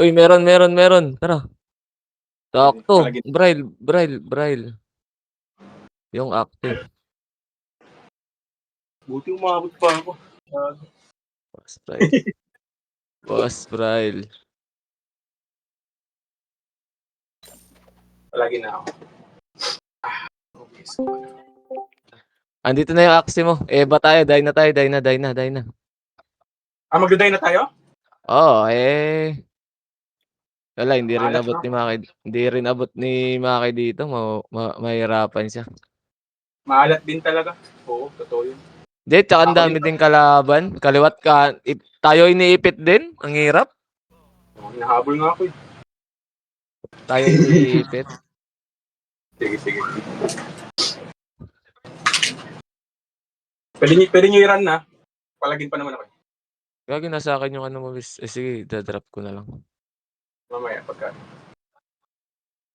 Uy, meron. Tara. Sakto. Palagin. Braille. Yung active. Buti umabot pa ako. Boss Braille. Palagin na ako. Okay. Andito na yung axe mo. Eba tayo. Die na. Magdaday na tayo? Oo, wala, hindi rin Maalat, abot no? ni Maki. Hindi rin abot ni Maki dito. Mahirapan siya. Maalat din talaga. Oo, totoo yun. Hindi, tsaka ang dami din kalaban. Kaliwat ka. Tayo iniipit din. Ang hirap. Hinahabol nga ako eh. Tayo iniipit. Sige. Pwede nyo i-run na. Palagin pa naman ako. Gagi na sa akin yung ano mo, bis. Sige, dadrop ko na lang. Mamaya, pagka.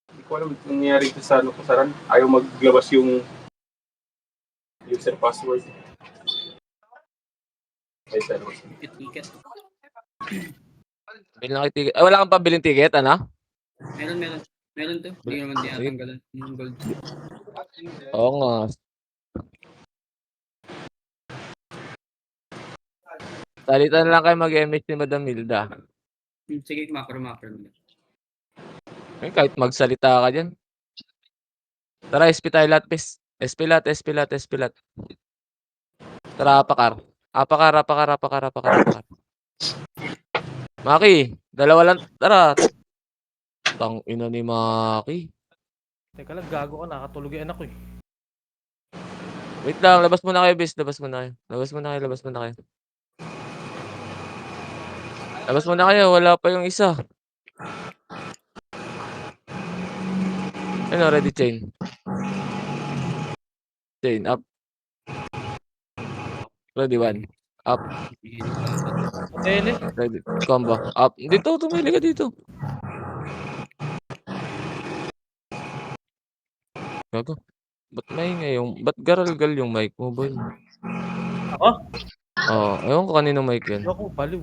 Hindi ko alam nangyayari ito sa run. Ayaw maglabas yung user password. Ay, sa ano. Ticket. Bilhin na ticket. Wala kang pabiling ticket, ano? Meron to. Hindi naman tinatanggalan yung gold. Oo nga. Salitan lang kayo mag-MH ni Madam Hilda. Sige, macro. Kahit magsalita ka dyan. Tara, SP tayo lahat, pis. SP lahat. Tara, apakar. Maki, dalawa lang. Tara. Tang ina ni Maki. Teka lang, gago ka. Nakatulog yung anak ko eh. Wait lang, labas muna kayo, bis. Labas muna kayo, wala pa yung isa. Ano, ready chain? Chain, up. Ready, one. Up. Ready, combo. Up. Dito, tumili ka dito. Gago. Ba't maingay yung... Ba't garalgal yung mic mo, boy? Ako? Oo, ewan ko kanino mic yan. Ako, baliw.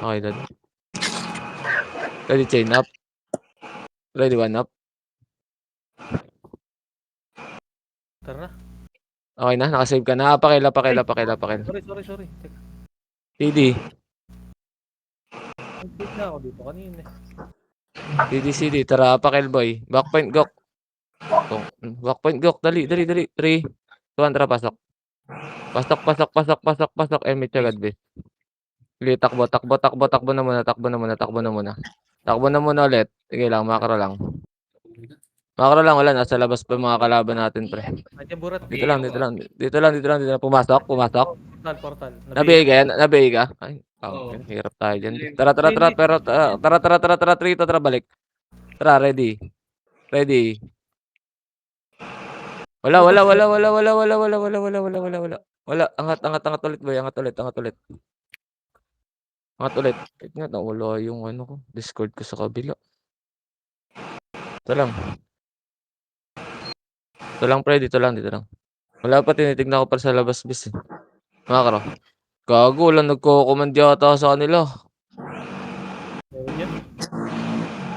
Okay, dad. Ready, chain, up. Ready, one, up. Tara na. Okay na, nakasave ka na. Pakila. Sorry. Teka. CD. Nag-click na ako dito kanina eh. CD. Tara, pakil, boy. Backpoint, gok. Backpoint, gok. Dali. 3, 2, 1, tara, pasok. Pasok. Emit agad, be. Sige, takbo na muna. Takbo na muna ulit. Sige lang, makro lang. Wala. Nasa labas pa yung mga kalaban natin, pre. Nandiyan burat. Dito lang. Pumasok. Portal. Nabigay ka? Ay, hirap tayo dyan. Tara. Tara, Trito, tara, balik. Tara, ready. Wala. Angat ulit, boy. Angat ulit. Wait nga, nawala yung ano ko. Discord ko sa kabila. Ito lang, pre. Dito lang. Wala pa, tinitignan ko pa sa labas, bis. Makakaro. Gago, lang nagko-command yata sa kanila. Meron yan.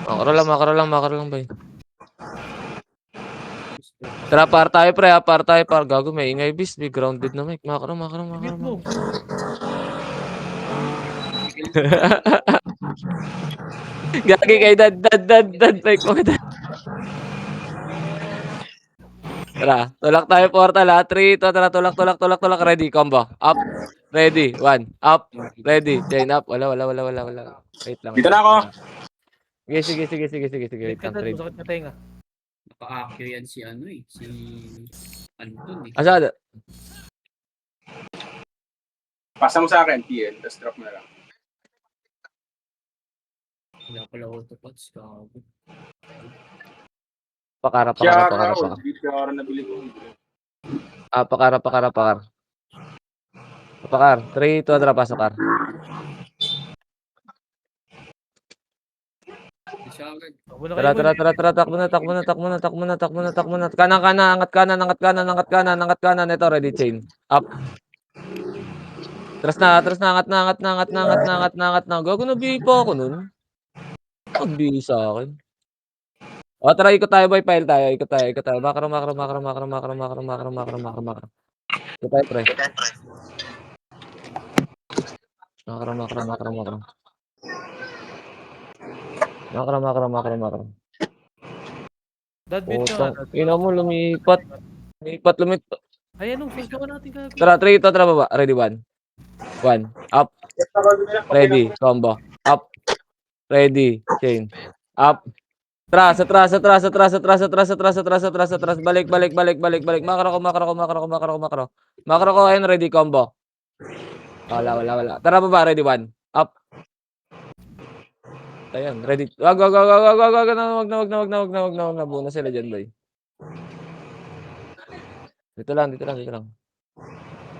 Makakaro lang, bay. Tara, par tayo, pre. Gago, may ingay, bis. May grounded na mic. Makakaro. Mute mo. Gagi kay dad, mic mo, dad. Tara, tulak tayo, portal, ha. 3, 2, tara, tulak. Ready, combo. Up. Ready, 1. Up. Ready, chain up. Wala. Wait lang. Dito na ako. Sige. Wait lang, trade. Masakit na tenga. Naka-accio yan si Anton eh. Asada. Pasa mo sa akin, PN. Tapos drop mo na lang. Wala pala autopods. Gago. Pakara. Kaya nabili ko. Pakar. Pakar. 3, 2, tara, pasok, kar. Tara, takbo na. Kanan, angat kanan. Ito, ready, chain. Up. Atras na, angat na. Gago nabihis pa ako nun. Nagbihis sa'kin. O tara ikot tayo boy, file tayo, ikot tayo. Makro. Ikot tayo pre. Makro. Deadbeat ka nga. Putang ina mo lumipat. Lumipat. Ay, anong susukan natin gagawin? Tara, 3 ito, tara baba. Ready, 1. Up. Ready, combo. Up. Ready, chain. Up. Atras. Balik. Makro ko, ayun, ready, combo. Wala. Tara baba, ready, 1. Up. Ayan, ready. Wag na. Buo na sila dyan, boy. Dito lang.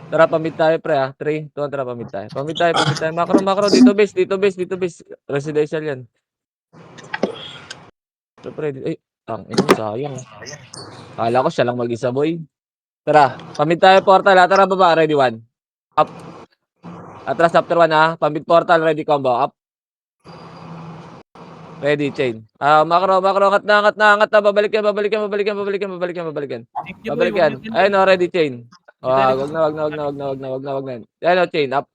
Tara, pamid tayo, pre, ha. 3, 2, 1, tara, pamid tayo. Makro. Dito base. Residential yan. So, pre, ay, sayang. Kala ko siya lang mag-isa, boy. Tara, pamid tayo, portal, ha. Tara, baba, ready, 1. Up. Atras, after 1, ha. Pamid portal, ready, combo. Up. Ready, chain. Makro, angat na. Babalik yan. Thank you, boy. Babalik yan. Ayun, o, ready, chain. Wag na. Yan, o, chain, up.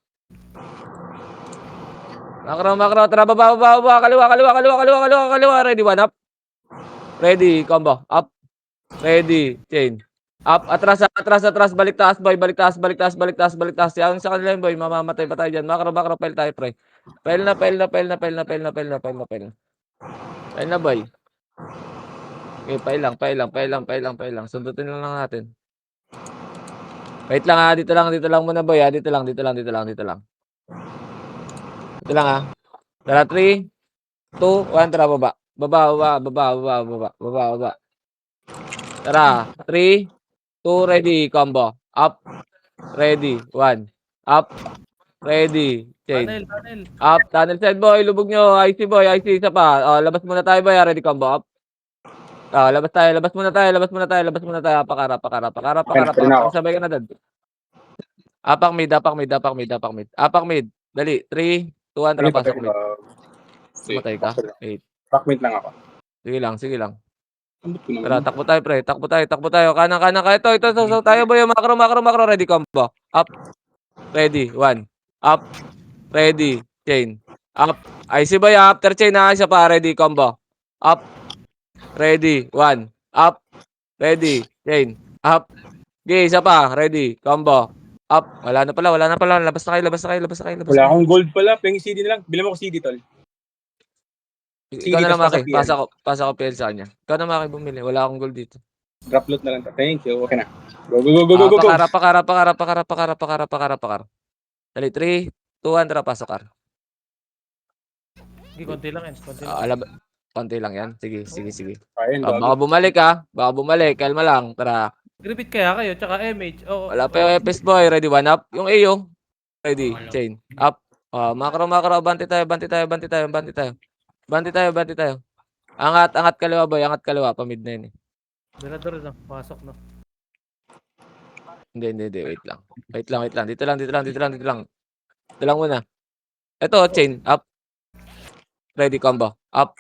Makro. Tara, baba. Kaliwa. Ready, 1, up. Ready, combo. Up. Ready, chain. Up, atras. Balik taas, boy. Balik taas. Yan sa kanila yun, boy. Mamamatay pa tayo dyan. Makro. File tayo, pre. File na. File na, boy. Okay, file lang. Sundutin lang natin. Wait lang, ha. Dito lang muna, boy, ha. Dito lang. Dito lang, ha. Tara, 3, 2, 1, tara, baba. Baba. Tara, 3, 2, ready, combo. Up. Ready, 1. Up. Ready, chain. Tunnel. Up, tunnel side, boy. Lubog nyo. IC, boy. Isa pa. Labas muna tayo, boy. Ready, combo. Up. Labas muna tayo. Pakara. Sabay ka na, dad. Apak mid. Dali, 3, 2, 1, tara, pasok mid. Matay ka? 8. Backmate lang ako. Sige lang. Ambot ko naman. Tara, takbo tayo, pre. Takbo tayo. Kanan ka. Ito. Tayo, boy. Makro. Ready, combo. Up. Ready, 1. Up. Ready, chain. Up. IC, boy. After chain, ha. Isa pa. Ready, combo. Up. Ready, 1. Up. Ready, chain. Up. Okay, isa pa. Ready, combo. Up. Wala na pala. Labas na kayo. Wala akong gold pala. Pengi CD na lang. Bilang mo ko CD, tol. Ikaw na lang, Maki. Pasok Pasa ko PL sa kanya. Ikaw na, Maki, bumili. Wala akong gold dito. Drop loot na lang. Thank you. Okay na. Go. Pakara. Dali, 3, 2, 1, tara, pasok, Kar. Sige, konti lang yan. Konti lang yan. Sige. Ayun, Baka bumalik, ha. Kalma lang. Tara. Repeat kaya kayo, tsaka MH. Wala pa yung FS, boy. Ready, 1 up. Yung AO. Ready, chain. Up. Makro. Banti tayo. Angat kaliwa, boy. Pamid na yun, eh. Mirador na. Pasok na. Hindi. Wait lang. Dito lang muna. Ito, chain. Up. Ready, combo. Up.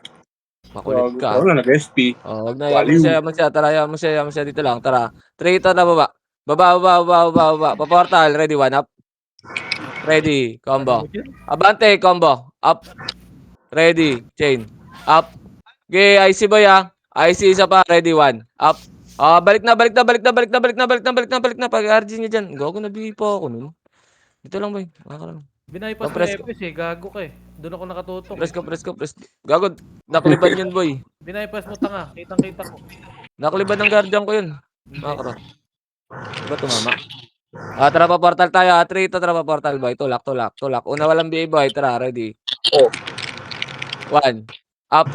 Makulit ka. Wala nag-SP. Wag na. Yaman siya. Tara, yaman siya. Dito lang. Tara. 3 ito na baba. Baba. Paportal. Ready, 1 up. Ready, combo. Abante, combo. Up. Ready, chain. Up. Okay, IC, boy, ha. IC, isa pa. Ready, 1. Up. Balik na. Pag-RG niya dyan. Gago, nabigay po ako nun. Dito lang, boy. Binaypas mo Press yung FS eh. Gago ka eh. Doon ako nakatutok. Press ko. Gago, nakliban yun, boy. Binaypas mo tanga. Kitang-kita ko. Nakliban ng guardian ko yun. Makro. Diba tumama? Tara pa portal tayo. 3 ito, tara pa portal, boy. Tulak. Una walang BA, boy. Tara, ready. 1. Up.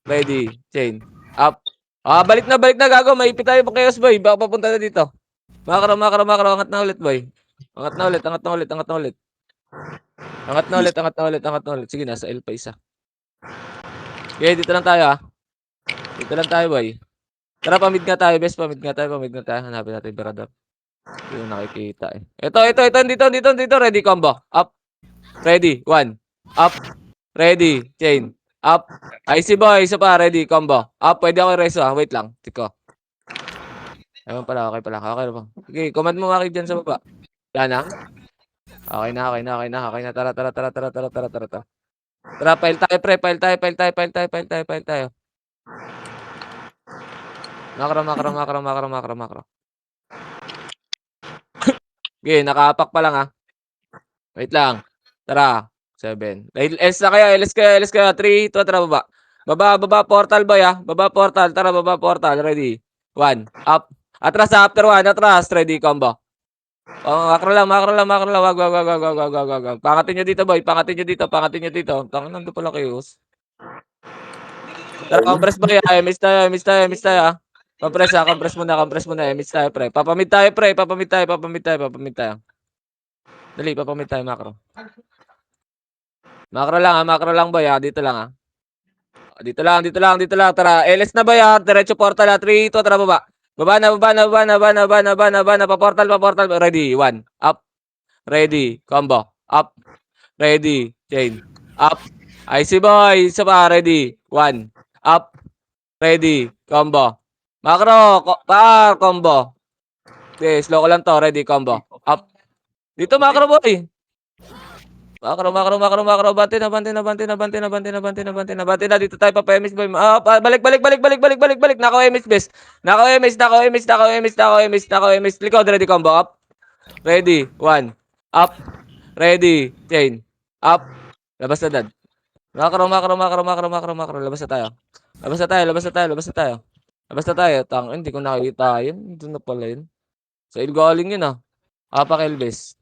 Ready. Chain. Up. Balik na, gago. Maipit tayo pa chaos, boy. Baka papunta na dito. Makro. Angat na ulit, boy. Angat na ulit. Sige, nasa L pa isa. Okay, dito lang tayo, ha. Boy. Tara, pamid nga tayo, best. Hanapin natin yung Berador. Hindi ko nakikita eh. Ito, dito. Ready, combo. Up. Ready, 1. Up. Ready, chain. Up. Icy boy, isa pa, ready, combo. Up, pwede ako i-reso ah. Wait lang, tiko. Ayun pala, okay pala. Okay na ba? Okay, command mo Maki dyan sa baba. Yan na. Okay na. Tara. Tara, file tayo, pre. File tayo. Makro. Okay, nakaapak pa lang ah. Wait lang. Tara. 7. LS kayo. 3, 2, tara, baba. Baba, portal boy ah. Baba, portal. Tara, baba, portal. Ready. 1. Up. Atras ah, after 1. Atras. Ready, combo. Oh, makro lang. Wag. Pangatin nyo dito, boy. Pangatin nyo dito. Tangan nando pala kayo. Tara, compress boy ah. Miss tayo ah. Compress muna. Miss tayo, pre. Papamid tayo. Dali, papamid tayo, makro. Makro lang, boy ah. Dito lang ah. Dito lang. Tara, LS na boy ah. Diretso portal ah. 3, 2, tara, baba. Baba na. Pa-portal. Ready, 1. Up. Ready, combo. Up. Ready, chain. Up. Icy boy. Isa pa, ready. 1. Up. Ready, combo. Makro, par, combo. Okay, slow ko lang to. Ready, combo. Up. Dito, makro boy. Makro. Bante na. Dito tayo pa-emis boy. Balik. Nako-emis best. Nako-emis. Likod, ready, combo. Up. Ready, 1. Up. Ready, chain. Up. Labas na, dad. Makro. Labas na tayo. Hindi ko nakikita yun. Doon na pala yun. Sa ilgaling yun ah. Apak Elvis.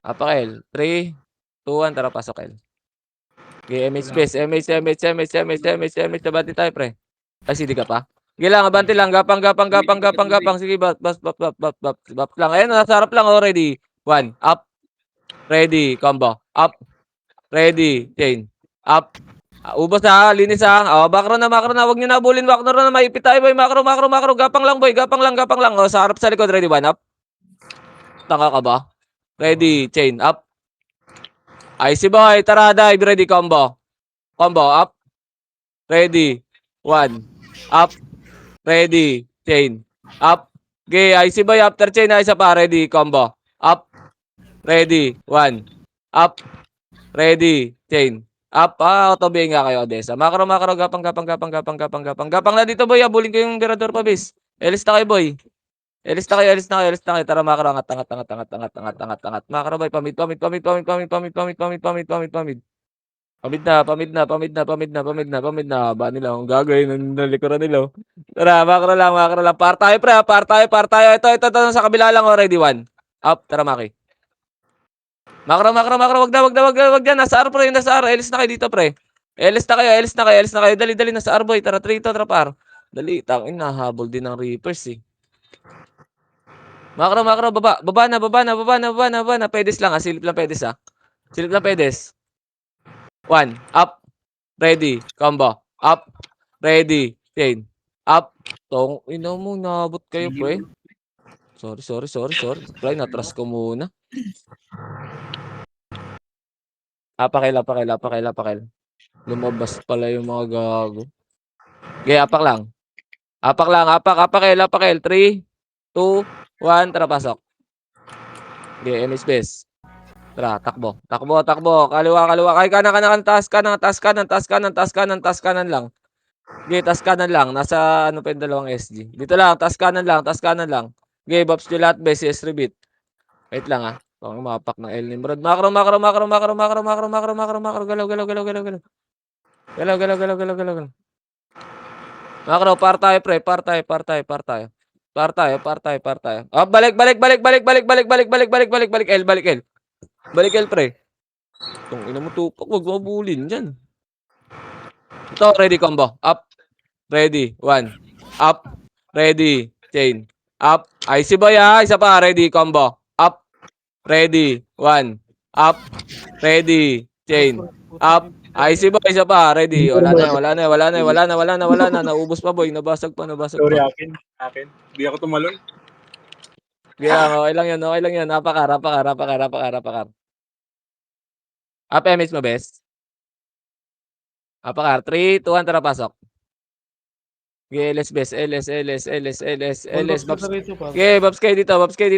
Apakel. 3, 2, 1. Tara, pasok El. Okay, MH base. MH. Nabati tayo, pre. Ay, CD ka pa? Sige lang, abante lang. Gapang. Sige, bap lang. Ayun, nasa harap lang. Oh, ready. 1. Up. Ready. Combo. Up. Ready. Chain. Up. Ubos ha. Linis ha. Makro na. Huwag nyo na bulin. Makro na. Maipit tayo, boy. Makro. Gapang lang, boy. Gapang lang. Sa harap, sa likod. Ready. 1. Up. Tanga ka ba? Ready. Chain. Up. Icy boy. Tara, dive. Ready. Combo. Up. Ready. 1. Up. Ready. Chain. Up. Okay. Icy boy. After chain. Isa pa. Ready. Combo. Up. Ready. 1. Up. Ready. Chain. Up. Autobay nga kayo, Odessa. Makro. Gapang. Gapang na dito, boy. Abulin ko yung Berador pa, bis. Elis na kayo, boy. Elis na kayo. Tara, makro. Angat. Makro, boy. Pamid. Pamid na. Ba nila ang gagawin ng likuran nila. Tara, makro lang. Par tayo, pre. Par tayo. Ito sa kabila lang. Ready, 1. Up. Tara, Maki. Makro. Wag dyan. Nasa R, pre. Elis na kayo dito, pre. Elis na kayo. Dali. Nasa R, boy. Tara, 3 ito. Tara, par. Dali. Tangin na. Habol din ng Reapers, eh. Makro. Baba na. Pedes lang, Silip lang, pedes. 1. Up. Ready. Combo. Up. Ready. Chain. Up. Tong. Ino mo. Nabot kayo, pre. Sorry. Pre, natras ko muna. Apakel. Lumabas pala yung mga gago. Okay, apak lang. Apakel. 3, 2, 1. Tara, pasok. Okay, MS base. Tara, takbo. Kaliwa. Kay kanan. Taas kanan lang. Okay, taas kanan lang. Nasa ano pa yung dalawang SG. Dito lang, taas kanan lang. Okay, Bobs nyo lahat, base, CS rebit. Wait lang ah. Pang mapak ng El Nimrod. Makro. Galaw. Makro, par tayo, pre. Par tayo. Balik. El. Balik El, pre. Kung ina mo tupak, wag mo bulin dyan. Ito, ready, combo. Up. Ready. 1. Up. Ready. Chain. Up. Icy boy ha. Isa pa. Ready. Combo. Up. Ready. 1. Up. Ready. Chain. Up. IC boy, isa pa. Ready. Wala na yan, wala na yan, wala na yan, wala na, wala na, wala na. Naubos pa boy. Nabasag pa, nabasag Sorry, pa. akin. Hindi ako tumalon. Kaya okay lang yan, okay lang yan. Napakar. Up MS mo, best. Napakar. 3, 2, 1, tara, pasok. Okay, LS best. LS. Babs. Okay, Babs kayo dito, Babs kayo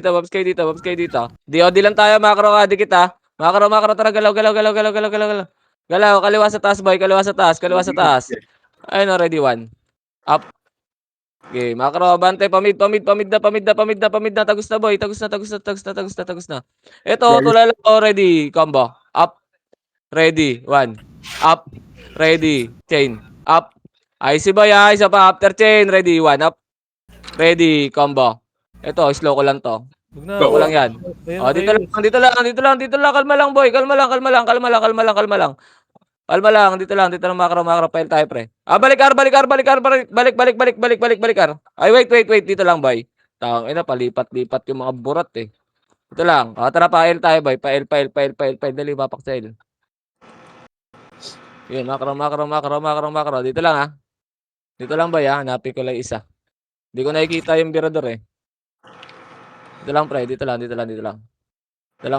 dito. DOD lang tayo, macro ka, dikit ha. Macro, tara, galaw. Galaw, kaliwa sa taas, boy, kaliwa sa taas. Ayun, already 1. Up. Okay, macro, bante, pamid na, tagus na, boy, tagus na. Ito, tulala already, combo. Up. Ready, 1. Up. Ready, chain. Up. IC boy ha, isa pa, after chain, ready, 1. Up. Ready, combo. Ito, slow ko lang to. Slow ko lang yan. O, dito lang, kalma lang, boy, kalma lang. Dito lang, macro, file tayo, pre. Balik, Ay, wait, dito lang, boy. Ina, palipat-lipat yung mga burat, eh. Dito lang. Tara, pa-L tayo, boy. Pa-L. Dali, papak sa L. Yun, macro. Dito lang, ha. Dito lang, boy, ha. Hanapin ko lang isa. Hindi ko nakikita yung birador, eh. Dito lang, pre. Dito lang. Dito lang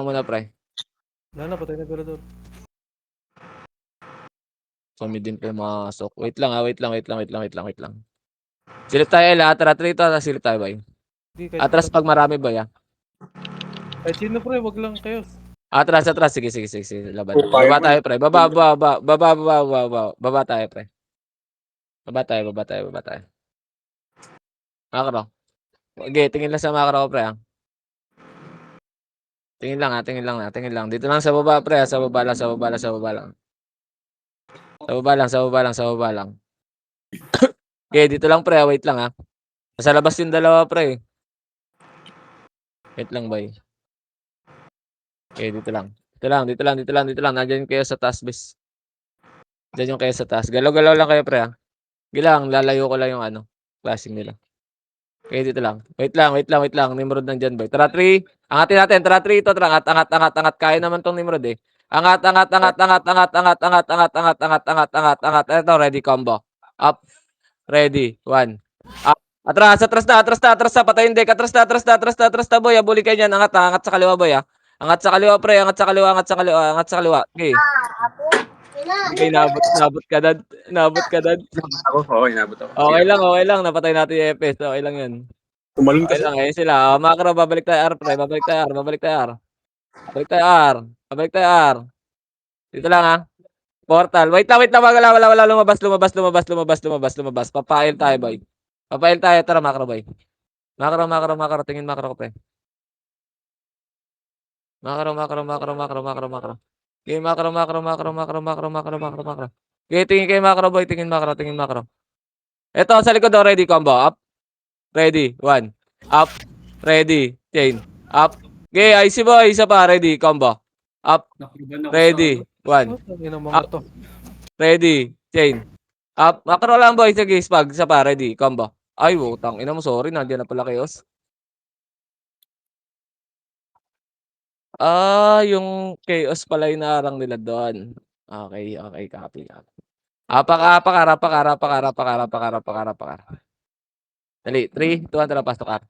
muna, pre. Wala na, patay na Belador. Sumi din pa yung masok. Wait lang. Silip tayo, L, ha. Tara, trito. Silip tayo, boy. Atras pag marami, boy, ha. Kahit sino pre, wag lang kayo. Atras. Sige. Laban. Baba tayo, pre. Baba tayo, pre. Baba tayo. Macro. Okay, tingin lang sa macro, pre, ha. Tingin lang. Dito lang sa baba, pre, ha. Sa baba lang. Sa baba lang. Okay, dito lang, pre, ha. Wait lang, ha. Nasa labas yung dalawa, pre. Wait lang, boy. Okay, dito lang. Nandiyan kayo sa taas, bis. Diyan yung kayo sa taas. Galaw-galaw lang kayo, pre, ha. Gilang, lalayo ko lang yung classing nila. Okay, dito lang. Wait lang. Nimrod nandyan, boy. Tara, 3. Angatin natin. Tara, 3 ito. Tara, angat. Kaya naman tong Nimrod, eh. Angat. Ito, ready, combo. Up. Ready. 1. Up. Atras na. Patayin deck. Atras na, boy. Abuli kayo niyan. Angat sa kaliwa, boy, ha. Angat sa kaliwa, pre. Angat sa kaliwa. Okay. Okay, nabot ka, dad. Oo, inabot ako. Okay lang. Napatay natin yung EPS. Okay lang yan. Tumalon Okay kasi. lang, ayun sila. Macro, babalik tayo R, pre. Babalik tayo R. Dito lang, ha. Portal. Wait lang. Wala. Lumabas. Papail tayo, boy. Tara, macro, boy. Macro. Tingin macro ko, pre. Macro. Okay, macro. Okay, tingin kayo macro, boy. Tingin macro. Ito, sa likod, ready, combo. Up. Ready. 1. Up. Ready. Chain. Up. Okay, IC boy. Isa pa. Ready. Combo. Up. Nakiban ako Ready. 1. Mga to. Ready. Chain. Up. Macro lang, boy. Sige, spag. Isa pa. Ready. Combo. Ay, utang. Ina mo. Sorry. Nandiyan na pala chaos. Yung chaos pala yung naarang nila doon. Okay. Copy. Apakar. Dali. 3, 2, 1. Tara, pasok ka.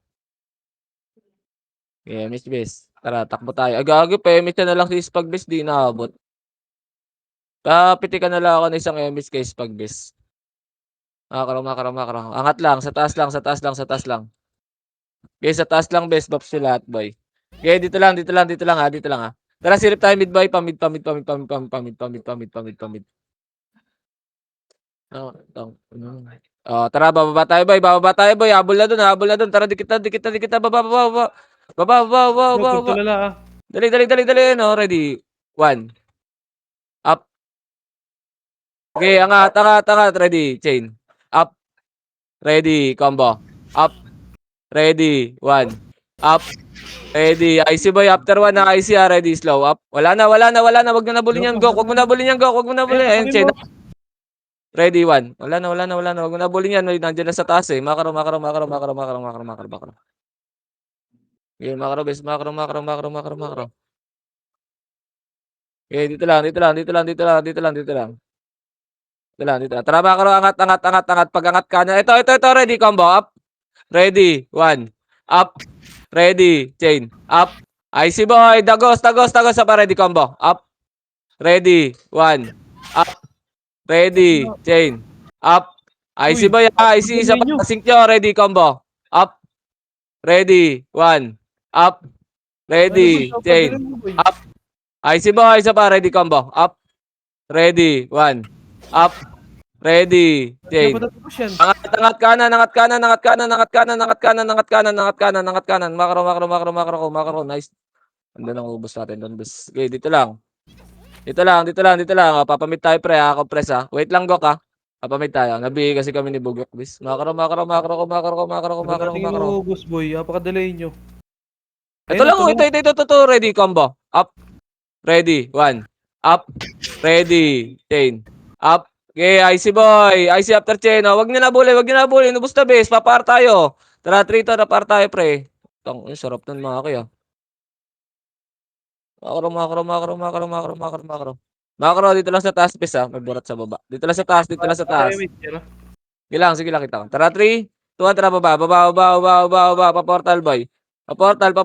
Okay, Miss Bes. Tara, takbo tayo. Gagi, PMS na lang si Spag Bes, di naabot. Pitikan na lang ako ng isang MS kay Spag Bes. Macro. Angat lang, sa taas lang. Okay, sa taas lang, Bes, Baps sila at boy. Okay, dito lang, ha. Tara, silip tayo mid boy, pamid. Tara, bababa tayo, boy. Habol na dun. Tara, dikit na. Baba. Tulala ah. Dali, no, ready. 1. Up. Okay, angat, ready, chain. Up. Ready, combo. Up. Ready, 1. Up. Ready, IC boy, after 1 na IC, ready, slow up. Wala na, wag na nabulin yan, go. Wag mo nabulin yan, ayun, chain. Ready, 1. Wala na, wag mo nabulin yan, nandiyan na sa taas, eh. Macro. Okay, macro, bes, macro. Okay, dito lang, dito lang, dito lang, dito lang, dito lang, dito lang. Dito lang, dito lang. Tara, makro, angat, angat, angat, angat. Pag angat ka na. Ito, ready, combo, up. Ready, 1. Up. Ready, chain. Up. Icy boy, dagos, dagos, dagos. Apa, ready, combo. Up. Ready, 1. Up. Ready, chain. Up. Icy Uy, boy, icy, isa ninyo. pa. Sync nyo, ready, combo. Up. Ready, 1. Up. Ready, chain. Up. Icy boy, isa pa. Ready, combo. Up. Ready, 1. Up. Ready, chain. Dapat push yan. Angat kanan, angat kanan, angat kanan, angat kanan, angat kanan, angat kanan, angat kanan, angat kanan. Makro, makro, makro, makro, makro. Nice. Andun ang ubos natin doon, boss. Okay, dito lang. Dito lang, dito lang, dito lang. O, papamit tayo, pre, ha. Compress, ha. Wait lang, Gok, ha. Papamit tayo. Nabigay kasi kami ni Bugok, bis. Makro, makro, makro, makro, makro, Wala makro, nating makro. inuubos, boy. Napakadalay nyo. Ito lang, oh. Ito. Ready, combo. Up. Ready. 1. Up. Ready. Chain. Up. Okay, icy boy. Icy after chain. Oh, wag niyo na bully, wag niyo na bully. Nubos na, base. Papar tayo. Tara, 3 to, napar tayo, pre. Tang, sarap nun, mga kuya. Makro. Makro, dito lang sa taas, base, ha. May burat sa baba. Dito lang sa taas, dito lang sa taas. Sige lang, kita ko. Tara, 3, 2, 1, tara, baba. Pa-portal, boy. Pa-portal.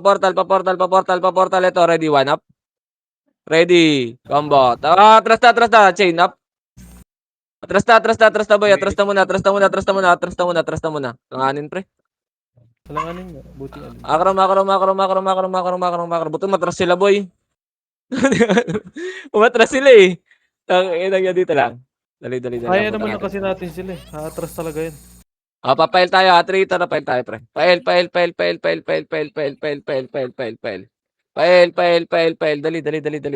Ito, ready, 1 up. Ready, combo. Tara, atras na. Chain up. Atras na, boy. Atras na muna. Langanin, pre. Salanganin nga. Buti ano. Makro. Buto matras sila, boy. Umatras sila, eh. Ina dito lang. Dali. Kaya Buto naman na natin. kasi natin sila eh. Atras talaga yan. Papail tayo, ha. 3 to na pail tayo, pre. Pail. Dali.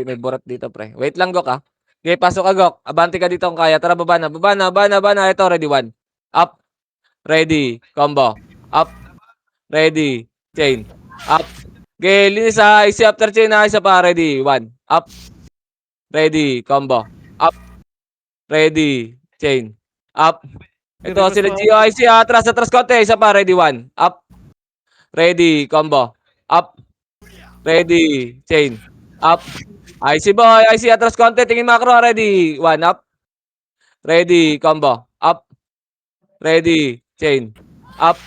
May burat dito, pre. Wait lang, Gok, ha. Okay, pasok ka, Gok. Abante ka dito kung kaya. Tara, baba na. Ito, ready, 1. Up. Ready. Combo. Up. Ready. Chain. Up. Okay, linis, ha. Easy after chain, ha. Isa pa. Ready. 1. Up. Ready. Combo. Up. Ready. Chain. Up. Ito, sila GOIC, ha. Atras konti. Isa pa. Ready. 1. Up. Ready. Combo. Up. Ready. Chain. Up. IC boy. IC atras konti. Tingin macro. Ready. 1. Up. Ready. Combo. Up. Ready. Chain. Up.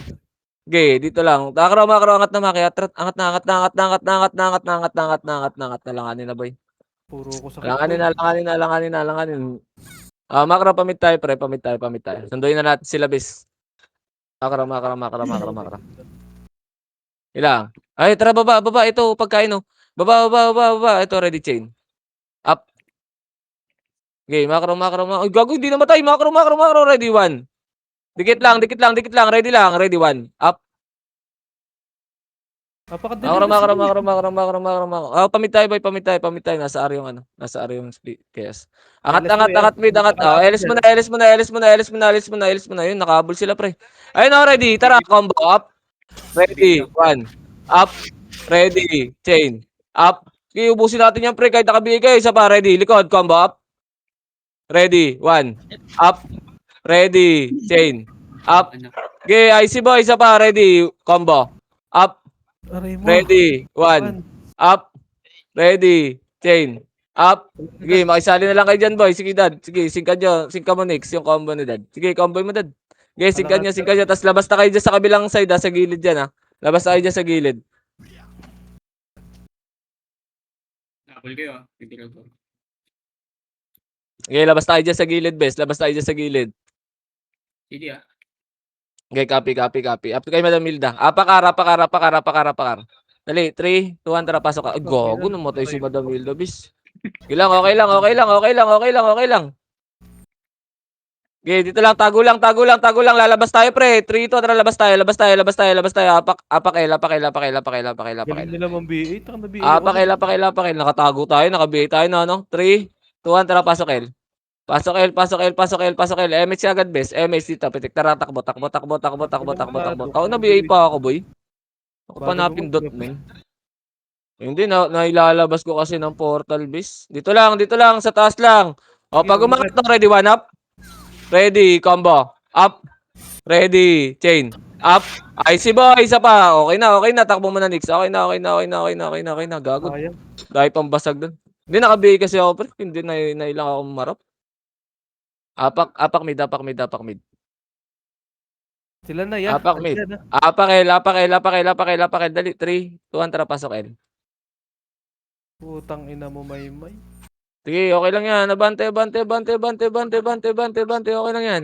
Okay, dito lang. Macro. Angat na, Maki. Angat na. Langanin na, boy. Puro ko sakit, boy. Langanin. Macro, pamit tayo, pre. Pamit tayo. Sunduin na natin sila, bis. Macro. Ilang. Ay, tara, baba. Ito, pagkain, no. Baba. Ito, ready, chain. Up. Okay, macro. Ay, gago, hindi namatay. Macro. Ready, 1. Dikit lang. Ready lang. Ready, 1. Up. Napakadali Macro. kasi. Pamit tayo, boy. Pamit tayo. Nasa area yung ano. Nasa area yung split. Chaos. Angat, mid. Elis mo na. Yun, nakahabol sila, pre. Ayun, na, ready. Tara, combo. Up. Ready. 1. Up. Ready. Chain. Up. Okay, ubusin natin yan, pre. Kahit nakabigay kayo. Isa pa. Ready. Likod. Combo. Up. Ready. 1. Up. Ready. Chain. Up. Okay, IC boy. Isa pa. Ready. Combo. Up. Aray mo. Ready. 1. Up. Ready. Chain. Up. Sige, makisali na lang kayo dyan, boy. Sige, dad. Sige, singka mo next yung combo ni dad. Sige, combo mo, dad. Okay, singka nyo. Tapos labas na kayo dyan sa kabilang side, sa gilid dyan, ha. Labas na kayo dyan sa gilid. Nakapul kayo, ah. Titigal ko. Okay, labas na kayo dyan sa gilid, bes. Sige, ah. Okay, copy. Up to kay Madam Milda. Apakar. Dali, 3, 2, 1, tara, pasok ka. Ay, gago, namatay si Madam Milda, bis. Okay lang. Okay, dito lang, tago lang. Lalabas tayo, pre. 3, 2, tara, labas tayo. Apakil. Galing nila mang-B8. Ang na-B8 Apakil. Nakatago tayo, naka-BA tayo, no? 3, 2, 1, tara, pasok, El. Pasok, El. MH agad, bes. MH dito, pitik. Tara, takbo. Tao na, BA pa ako, boy. Ako pa napindot, men. Hindi, nailalabas ko kasi ng portal, bes. Dito lang, sa taas lang. O, pag umangat na, ready, 1 up. Ready, combo. Up. Ready, chain. Up. IC boy, isa pa. Okay na. Takbo mo na, Nix. Okay na. Gago. Sayang. Dahil pang basag dun. Hindi, naka-BA kasi ako, pre. Hindi, nailang ako marap. Apak mid, apak mid, apak mid. Sila na ya. Apak mid. Andyan, Apak L, apak L, apak L, apak L, apak L. Dali, 3, 2, 1, tara, pasok L. Putang ina mo, may. Sige, okay lang yan. Abante, abante, abante, abante, abante, abante, abante, abante. Okay lang yan.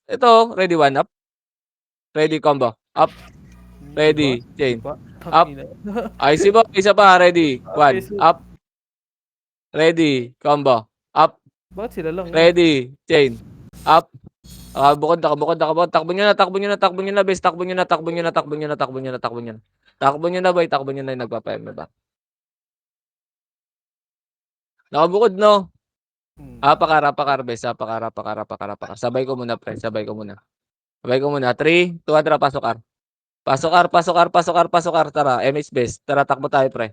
Ito, ready, one up. Ready, combo. Up. Ready, chain. Diba? Up. Tangina. Ay, si Bo, isa pa. Ready, one. Peso. Up. Ready, combo. Up. Bakit sila lang? Ready, chain. Up. Nakabukod, nakabukod, nakabukod. Takbo nyo na, takbo nyo na, takbo nyo na, bes. Takbo nyo na, takbo nyo na, takbo nyo na, takbo nyo na, takbo nyo na. Takbo nyo na, boy. Takbo nyo na yung nagpapayam na ba? Nakabukod, no? Apakar, apakar, bes. Apakar, apakar, apakar, apakar. Sabay ko muna, pre. Sabay ko muna. Sabay ko muna. 3, 2, 1, tara, pasok ar. Pasok ar, pasok ar, pasok ar, pasok ar. Tara, MH base. Tara, takbo tayo, pre.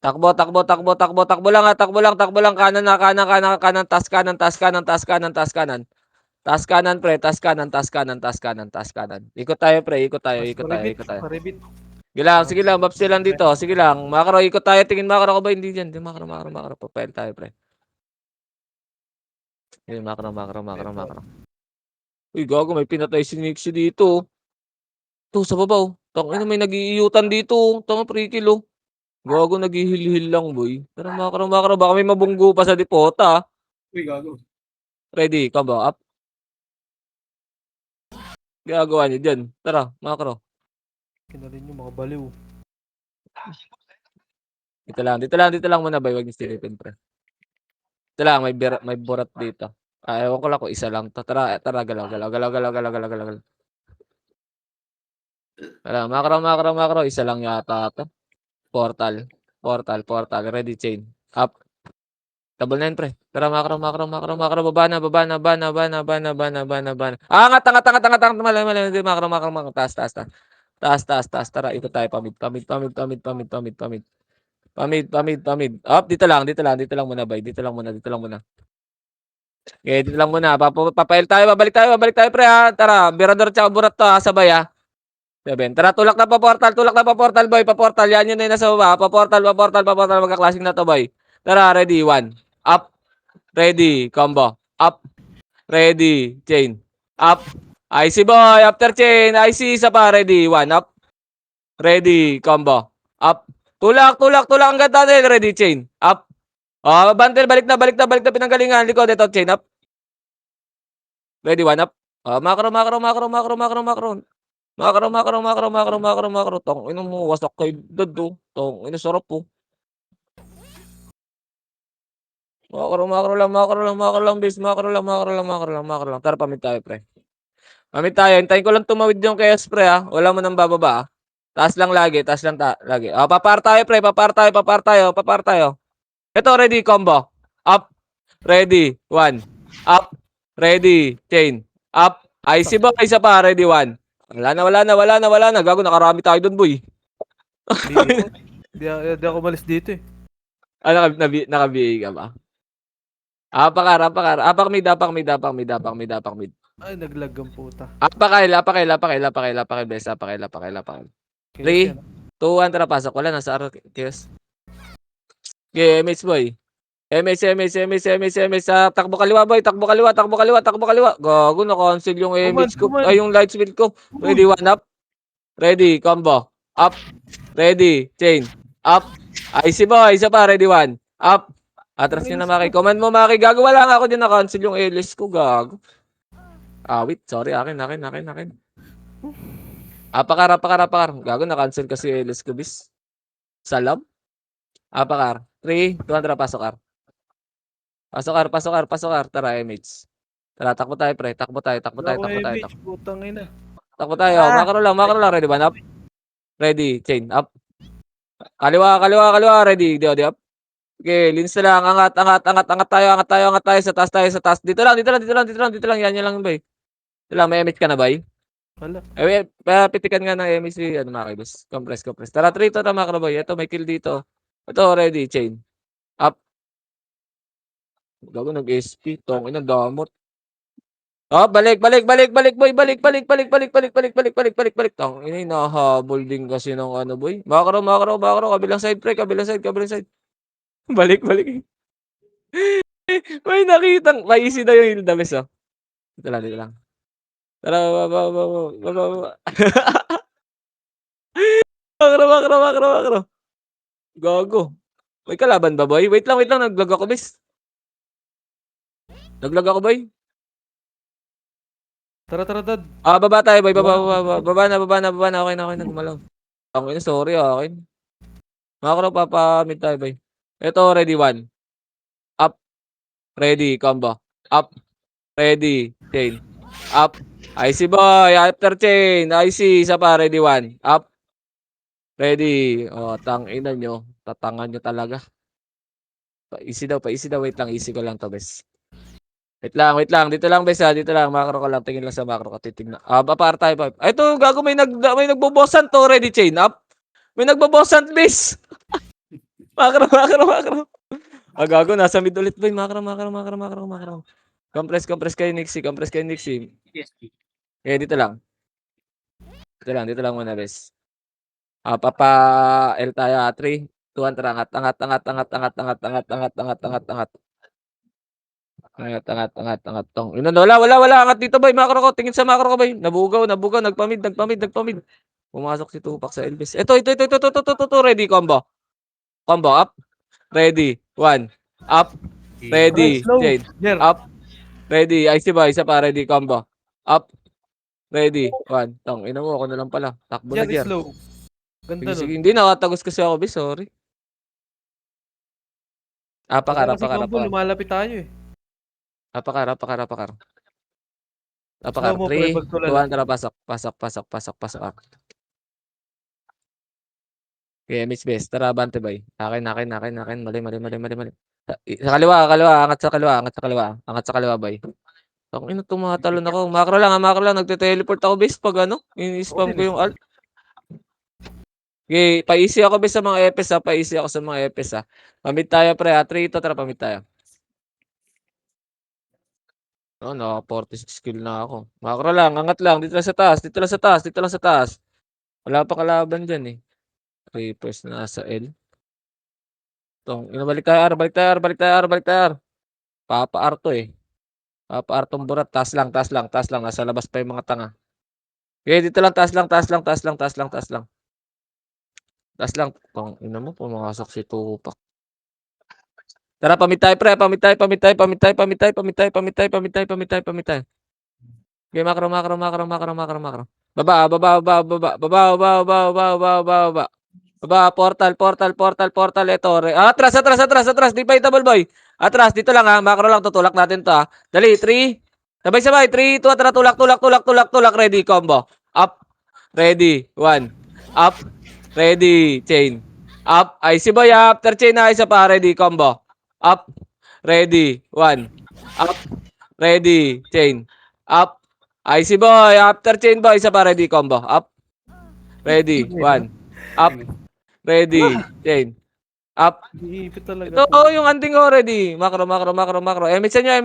Takbo, takbo, takbo, takbo, takbo lang ha, takbo lang, takbo lang. Kanan na, kanan, kanan, kanan, tas kanan, tas kanan, tas kanan, tas kanan. Tas kanan, pre, tas kanan, tas kanan, tas kanan, tas kanan. Ikot tayo, pre, ikot tayo, ikot tayo, ikot tayo. Paribit. Sige lang, maps lang dito. Sige lang. Makro, ikot tayo. Tingin makro ko ba? Hindi dyan. Hindi, makro, makro, makro. Papel tayo, pre. Hindi, makro, makro, makro, makro. Uy, gago, may pinatay si Nixie dito. To, sa babaw. Tangina, may nag-iiyutan dito. Tanga, pre-kill, oh. Gago, naghihil-hil lang, boy. Tara, makro, makro. Baka may mabunggo pa sa dipota, ah. Uy, gago. Ready, combo, up. Gagawa niyo dyan. Tara, makro. Kinalin yung mga baliw. Dito lang muna, boy. Huwag niyo silipin, pre. Ito lang, may burat dito. Ewan ko lang kung isa lang to. Tara, tara, galaw, galaw, galaw, galaw, galaw, galaw, galaw, galaw. Tara, makro, makro, makro. Isa lang yata to. Portal, portal, portal. Ready, chain. Up. Double 9, pre. Tara, makro, makro, makro, makro. Baba na, baba na, baba na, baba na, baba na, baba na, baba na, baba na. Angat, angat, angat, angat, angat. Mali, mali. Hindi, makro, makro, makro. Taas, taas, taas. Taas, taas, taas. Tara, ikot tayo. Pamid, pamid, pamid, pamid, pamid, pamid, pamid. Pamid, pamid, pamid. Up, dito lang, dito lang, dito lang muna, bay. Dito lang muna, dito lang muna. Okay, dito lang muna. Papail tayo, babalik tayo, pre, ha. Tara, Birador tsaka Burat to, ha. Sabay, ha. Seven. Tara, tulak na pa portal, boy, pa portal. Yan yun na yung nasa baba. Pa portal, magkaklasing na to, boy. Tara, ready, one. Up. Ready, combo. Up. Ready, chain. Up. IC, boy, after chain. IC, isa pa, ready, one. Up. Ready, combo. Up. Tulak, tulak, tulak. Ang ganda din. Ready, chain. Up. Oh, bantel, balik na, pinanggalingan. Likod, ito, chain up. Ready, one up. Makro, makro, makro, makro, makro, makro. Makro, makro, makro, makro, makro, makro. Tong, ino mo, wasak kay dado. Tong, ino, sarap po. Makro, makro lang, makro lang, makro lang, bis. Makro lang, makro lang, makro lang, makro lang. Tara, pamit tayo, pre. Pamit tayo. Hintayin ko lang tumawid yung chaos, pre, ha. Wala mo nang bababa, ha. Taas lang lagi, taas lang lagi. Papar tayo, pre. Papar tayo, papar tayo, papar tayo. Ito, ready, combo. Up. Ready, one. Up. Ready, chain. Up. IC ba? Isa pa, ready, one. Wala na. Gago, nakarami tayo dun, boy. Hindi ako malis dito, eh. Naka-BA ka ba? Apakar. Apak mid. Ay, naglag ang puta. Apakil, bes. Apakil. 3, 2, 1, tara, pasok. Wala, nasa Arceus. Okay, MH, boy. MH. Takbo kaliwa, boy. Takbo kaliwa. Gago, na-cancel yung MH ko. Kuman. Ay, yung light speed ko. Ready, one up. Ready, combo. Up. Ready, chain. Up. IC, boy. Isa pa, ready, one. Up. Atras nyo na, Maki. Command mo, Maki. Gago, wala nga ako din na-cancel yung LS ko. Gago. Wait. Sorry, akin. Apakar. Gago, na-cancel kasi yung LS ko, bis. Salam. Apakar. 3, 2, 1, tara, pasok, ar. Pasok, ar. Tara, MH. Tara, takbo tayo, pre. Takbo tayo. Putang ina. Takbo tayo. Makro lang. Ready ba? Up. Ready. Chain. Up. Kaliwa. Ready. Di up. Okay, lins na lang. Angat tayo. Sa taas. Dito lang. Yan lang, bay. Dito lang, may MH ka na, bay? Wala. Pitikan nga ng MH si, Makibus. Compress. Tara, 3 to, makro, boy. Ito, may kill dito. Ito, ready. Chain. Up. Gago, nag-SP. Tong, ina, damot. Balik, boy. Balik. Tong, ina, nahabol din kasi ng boy. Makro. Kabilang side, pre. Kabilang side. Balik, balik. May nakitang may easy daw yung the best, oh. Dito lang, dito lang. Tara, baba, baba, baba, baba. Makro, makro, makro, makro. Gago. May kalaban ba, boy? Wait lang, nag-lag ako, bes. Nag-lag ako, boy. Tara, tara, dad. Baba tayo, boy. Baba, Wala, baba, baba na, baba na, baba na. Okay na, okay na, gumalaw. Okay na, sorry, akin. Makro, papamit tayo, boy. Ito, ready, one. Up. Ready, combo. Up. Ready, chain. Up. IC, boy. After chain. IC, isa pa, ready, one. Up. Ready. Oh, tangina nyo. Tatangan nyo talaga. Pa-easy daw. Wait lang, easy ko lang to, bes. Wait lang. Dito lang, bes, ha. Dito lang. Macro ko lang. Tingin lang sa macro ko. Titignan. Papar tayo, pa. Ito, gago, may nagbobosan to. Ready, chain. Up. May nagbobosan, bes. Macro. Gago, nasa mid ulit, boy. Macro. Compress kayo, Nixie. PSP. Okay, dito lang. Dito lang muna, bes. Papa L tayo, 3, 2, 1, tara, angat. Angat. Tong. Wala, angat dito, boy. Macro ko, tingin sa macro ko, boy. Nabugaw, nagpamid. Pumasok si Tupac sa Elvis. Ito. Ready, combo. Up. Ready. 1. Up. Ready. Slow. Chain. Jer. Up. Ready. Ay, isa pa, ready, combo. Up. Ready. 1. Tong, ina mo, ako na lang pala. Takbo na, Jer Jer. slow. Ganda Sige. nun. Hindi, nakatagos kasi ako, bis. Sorry. Wala kasi combo, lumalapit tayo eh. Apakar. Slow mo, pre, 3, pag 2, 1, tulala. tara, pasok. Okay, Miss Best. Tara, bante, bay. Akin. Mali. Sa kaliwa. Angat sa kaliwa, bay. Ino, tumatalon ako. Macro lang. Nagte-teleport ako, bes. Pag ano, in-spam ko yung alt. Okay, paisi ako, bes, sa mga EPS, ha. Pamit tayo, pre, ha. 3 ito, tara, pamit tayo. Naka 46 skill na ako. Macro lang, angat lang. Dito lang sa taas. Wala pa kalaban dyan, eh. Reapers na nasa L. Balik tayo, R. Papa R to, eh. Papa R tong burat. Taas lang. Nasa labas pa yung mga tanga. Okay, dito lang. Taas lang. Ina mo, pumasok si Tupac. Tara, pamit tayo, pre. Pamit tayo. Okay, macro. Baba. Portal. Ito. Atras. Di pa double, boy. Atras, dito lang, ha. Macro lang, tutulak natin to, ha. Dali, 3. Sabay. 3, 2, tara, tulak. Ready, combo. Up. Ready, 1. Up. Ready, chain. Up. Ay, si boy, after chain na isa pa. Ready, combo. Up. Ready, 1. Up. Ready, chain. Up. Ay, si boy, after chain, boy, isa pa. Ready, combo. Up. Ready, 1. Up. Ready, chain. Up. Iipit talaga Ito, to. yung anding already. Macro. Emitsan nyo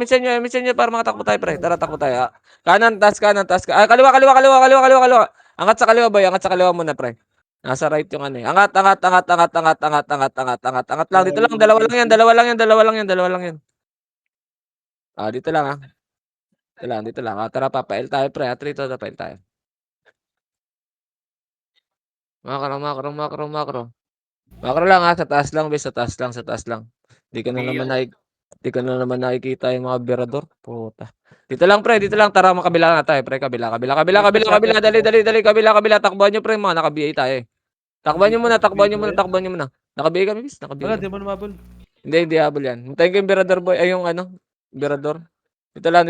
para makatakbo tayo, pre. Tara, takbo tayo, ha. Kanan, taas. Kaliwa. Angat sa kaliwa, boy. Angat sa kaliwa muna, pre. Nasa right yung ano, eh. Angat lang. Dito lang, dalawa lang yan. Dito lang, ha. Dito lang. Tara, papail tayo, pre. 3 to, papail tayo. Macro. Macro lang, ha. Sa taas lang, bes. Sa taas lang. Di ka na naman nakikita yung mga berador. Puta. Dito lang, pre. Tara, makabila na tayo, pre. Kabila. Dali. Kabila. Takbuhan nyo, pre. Mga naka-BA tayo, eh. Takbuhan nyo muna. Naka-BA kami, bis. Wala, di mo namabol. Hindi habol yan. Hintayin ko yung berador, boy. Ay, yung ano, berador. Dito lang.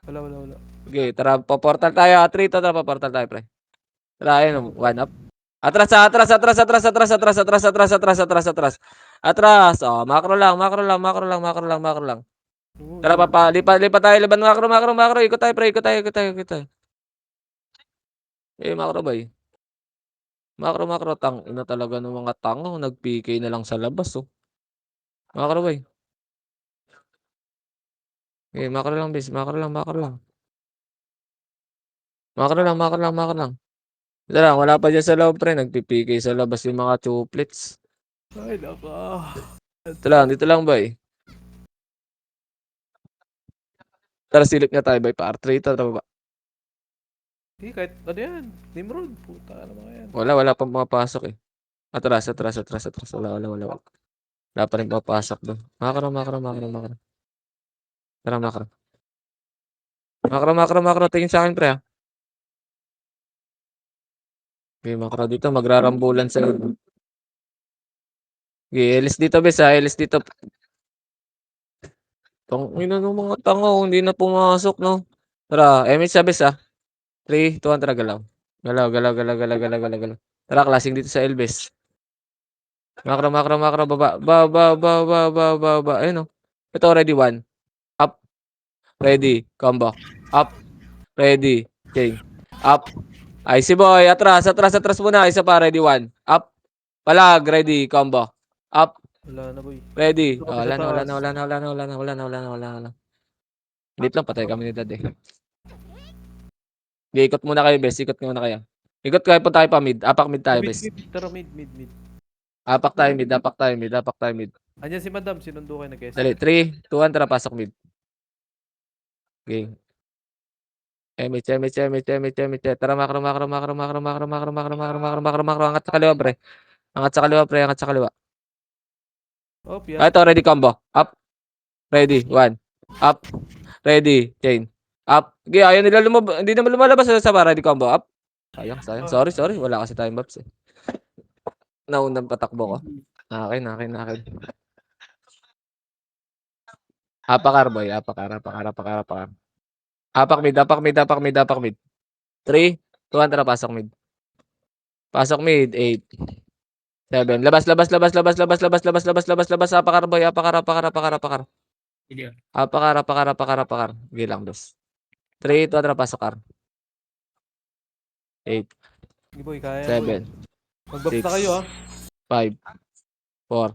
Wala. Okay, tara, paportal tayo. 3 to, tara, paportal tayo, pre. Tara, ayun, 1 up. Atras. Macro lang. Tara, lipat tayo. Macro. Ikot tayo, pre. Macro, boy. Macro. Ina talaga ng mga tango. Nag-PK na lang sa labas, oh. Macro, boy. Macro lang, bis. Macro lang. Tara, wala pa dyan sa loob, pre. Nag-PK sa labas yung mga chuplets. Ay, nako. Dito lang boy. Tara, silip nga tayo boy. Pa-R3 ito. Tara ba? Kahit ano yan. Nimrod. Puta ka naman yan. Wala pang pumapasok eh. Atras. Wala. Wala pa rin papasok doon. Makro. Tara, makro. Tingin sa akin, pre. Okay, makro dito. Magrarambulan sa iyo. Okay, Elis dito, bes, ha. Elis dito. Ina ng mga tanga, oh. Hindi na pumasok, no? Tara, MH sa bes, ha. 3, 2, 1, tara, galaw. Galaw. Tara, klaseng dito sa Elbes. Makro, baba. Ayun, oh. Ito, ready, 1. Up. Ready. Combo. Up. Ready. Chain. Up. Ay, si boy. Atras muna. Isa pa, ready, 1. Up. Palag, ready. Combo. Up. Wala na, boy. Ready. Ito kami sa taas. Wala na. Dito lang, patay kami ni Dad, eh. Okay, ikot muna kayo, bes. Ikot kayo. Punta tayo pa mid. Apak mid tayo, bes. Tara, mid. Apak tayo mid. Andiyan si Madam. Sinundo kayo nag-S. Dali, 3, 2, 1, tara, pasok mid. Okay. Emit. Tara, makro. Angat sa kaliwa, pre. Angat sa kaliwa. Oh, Ah, ito, ready combo. Up. Ready, 1. Up. Ready, chain. Up. Okay, ayaw nila hindi naman lumalabas sa ready combo. Up. Sayang. Sorry. Wala kasi time maps, eh. Naunang patakbo ko. Akin. Apakar, boy. Apakar. Apak mid. 3, 2, 1, tara, pasok mid. 8, 7. Labas. Apakar, boy. Apakar. Hindi ah. Apakar. Gilang, dos. 3, 2, tara, pasok, kar. 8, Sige, boy. Kaya, boy. 7, Mag-buff na kayo, ha. 5, 4,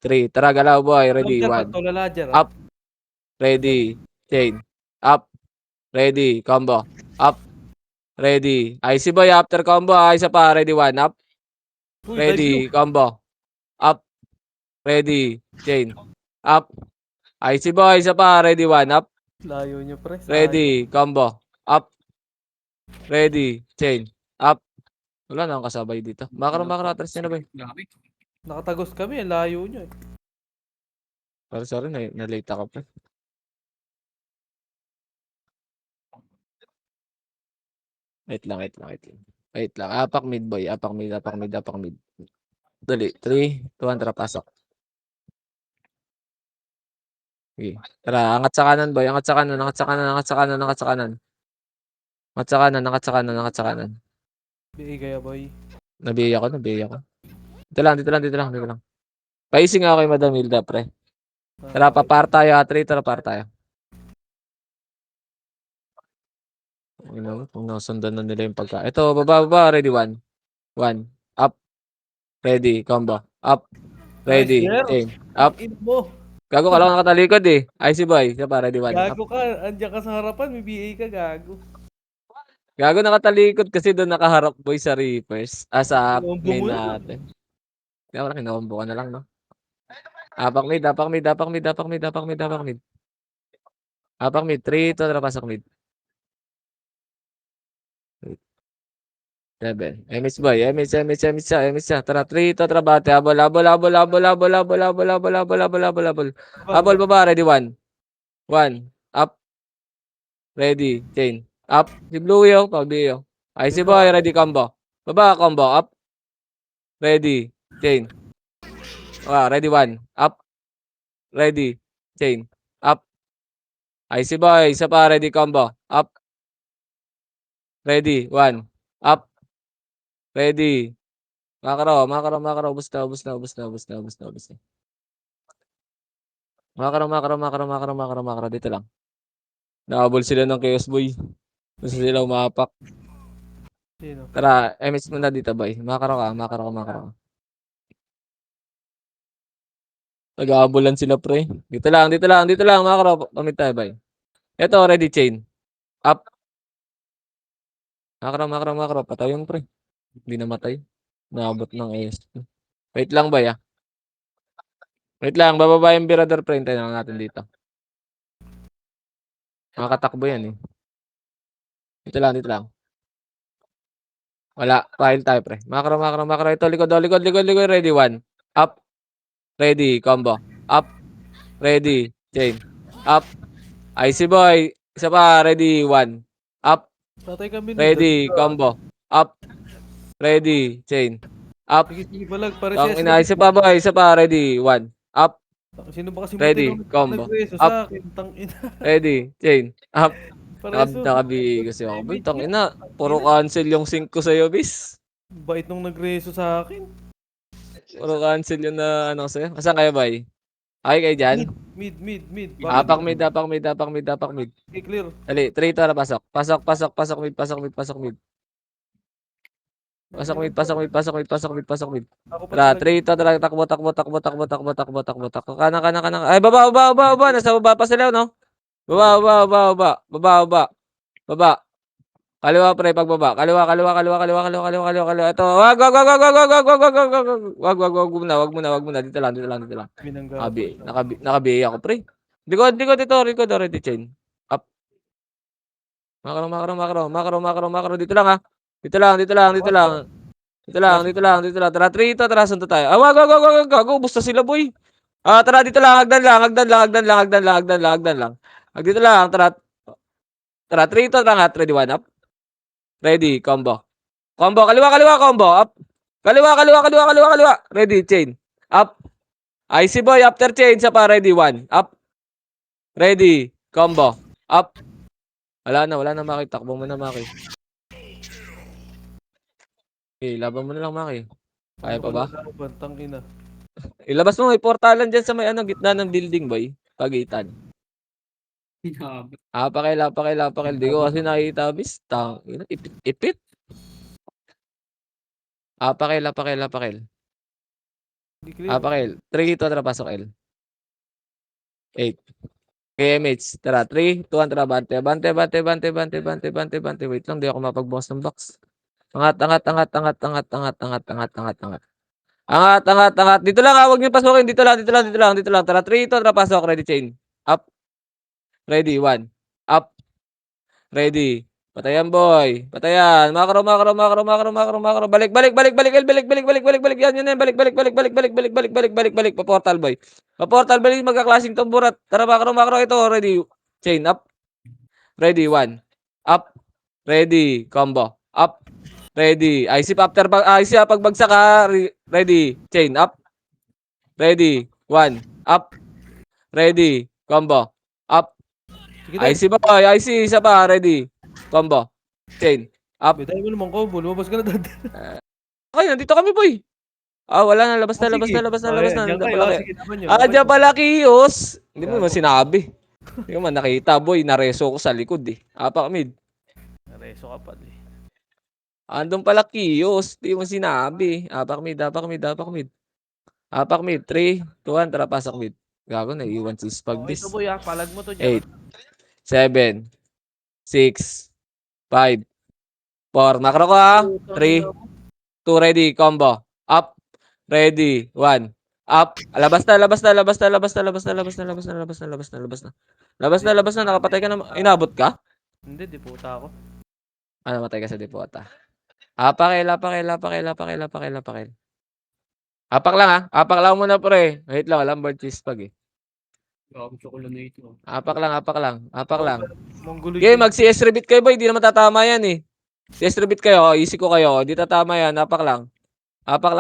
3. Tara, galaw, boy. Ready, Ladger, 1. pagtaw ladger, ha. Up. Ready. Chain. Up. Ready. Combo. Up. Ready. Icy boy after combo. Isa pa. Ready. 1. Up. Uy, Ready. Combo. Up. Ready. Chain. Up. Icy boy. Isa pa. Ready. 1. Up. layo nyo, pre. Ready. Combo. Up. Ready. Chain. Up. Wala na akong kasabay dito. Makro. Atras nyo na ba? Grabe. Nakatagos kami. Ang layo nyo, eh. Sorry. Na-late ako pa. Wait lang. Apak mid boy. Apak mid. Dali. 3, 2, 1. Tara, pasok. Okay. Tara, angat sa kanan boy. Angat sa kanan. BA kaya, boy. Nabiya ko. Dito lang. Paising ako kay Madam Hilda, pre. Tara, papar tayo. 3, tara, par tayo. Kung nasundan na nila yung pagka. Ito, baba. Ready, 1. Up. Ready. Combo. Up. Ready. Nice, Chain. Up. Ino mo. Gago ka lang nakatalikod, eh. Icy boy. Isa pa, ready, 1. Up. Gago ka. Andiyan ka sa harapan. May BA ka, gago. Gago nakatalikod kasi doon nakaharap boy sa Reapers. Sa Kinombo main mo na. natin. Kaya wala, kinombo ka na lang, no? Apak mid. 3, ito, tara, pasok mid. 7. MS boy. MS. Tara, 3, ito, tara, bate. Habol. Habol, baba. Ready, 1. Up. Ready. Chain. Up. Si Blue yo. Pag-bio. Icy boy. Ready, combo. Baba, combo. Up. Ready. Chain. Ready, 1. Up. Ready. Chain. Up. Icy boy. Isa pa. Ready, combo. Up. Ready. 1. Up. Ready. Makaro. Ubus na. Makaro. Dito lang. Nakabol sila ng Chaos Boy. Gusto sila umapak. Sino? Tara, MS muna dito, boy. Makaro ka. Nag-aabulan sila, pre. Dito lang. Makaro. Pamit tayo, boy. Ito, ready, chain. Up. Makaro. Patay yung, pre. Hindi namatay. Naabot ng ASP. Wait lang, boy, ah. Wait lang, bababa yung Birador Print. Tayo natin dito. Makatakbo yan eh. Dito lang, dito lang. Wala. File tayo, pre. Macro. Ito, likod. Ready, 1. Up. Ready, combo. Up. Ready, chain. Up. IC boy. Isa pa, ready, 1. Up. Patay kami Ready, combo. Up. Ready, chain. Up. Sige, balag. Pare Tang siya. ina, isa pa boy. Isa pa, ready, 1. Up. Sino ba kasi Ready, matay combo. nagreso Up. sa akin? Tang ina. Ready, chain. Up. Pareso. Nakabi kasi ako. Boy, tang ina. Puro cancel yung 5 ko sa'yo, bis. Bait nung nagreso sa akin. Puro cancel yung na ano sa'yo. Asan kayo, boy? Ay, kayo dyan? Mid. Apak mid. Okay, clear. Dali, 3 to na pasok. Pasok mid. Pasok mid. Ako pa Tara, talaga. 3 to, tara, takbo. Kanan. Ay, baba. Nasa baba pa sila, no? Baba. Kaliwa, pre, pagbaba. Kaliwa. Ito, wag muna. Dito lang. Binangga ako. Nakabi ako, pre. Likod, ito, already chain. Up. Macro. Dito lang, ha. Dito lang. Tara, 3 to, tara, sunto tayo. Ah, wag. Busta sila, boy. Ah, tara, dito lang. Hagdan lang. Dito lang, tara. Tara, 3 to, tara, ready, 1 up. Ready, combo. Kaliwa, combo. Up. Kaliwa. Ready, chain. Up. IC boy, after chain, sa pa, ready, 1. Up. Ready, combo. Up. Wala na, Maki. Takbo mo na, Maki. Okay, laban mo na lang, Maki. Kaya pa ba? Tang ina. Ilabas mo, may portalan dyan sa may gitna ng building, boy. Pagitan. Hinabot. Apakil. Di ko kasi nakikita, bis. Ipit. Apakil. Hindi clear. Apakil. 3 to, tara, pasok, L. 8. KMH. Tara, 3, 2, tara, bante. Wait lang, di ako mapagbukas ng box. Angat. Dito lang, huwag niyo pasukin. Dito lang. Tara, 3, 2, tara, pasok. Ready, chain. Up. Ready, 1. Up. Ready. Patayan, boy. Patayan. Macro. Balik. Yan. Balik. Paportal, boy. Balik. Magkaklasing tamburat. Tara, macro. Ito, ready. Chain. Up. Ready, 1. Up. Ready. Combo. Up. Ready. IC pagbagsak ka. Ready. Chain. Up. Ready. 1. Up. Ready. Combo. Up. Sige tayo. IC boy. Isa pa. Ready. Combo. Chain. Up. Dahil mo naman combo. Lumabas ka na dad. Okay, nandito kami, boy. Ah, wala na. Labas na. Diyan kayo. Pala, Sige, laban nyo. ah, dyan pala, Kios. Hindi mo Gago. naman sinabi. Hindi ko man nakita, boy. Nareso ko sa likod, eh. Apak mid. Nareso ka pa di. Andun pala, Kios. Hindi mo sinabi. Apak mid. 3, 2, 1. Tara, pasok mid. Gago, naiiwan si Spag Okay, this. ito boy ah. Palag mo to dyan. 8, 7, 6, 5, 4. Macro ko, ha. 3, 2, ready. Combo. Up. Ready. 1. Up. Labas na. Nakapatay ka na. Inabot ka? Hindi, di puta ako. Ah, namatay ka sa depota. Apakil. Apak lang, ha. Apak lang muna, pre. Wait lang. Alam, bird cheese pag, eh. Gago chocolate na ito. Apak lang. Mongoloid. Okay, mag-CS repeat kayo, boy. Di naman tatama yan, eh. CS repeat kayo. Easy ko kayo. Di tatama yan. Apak lang,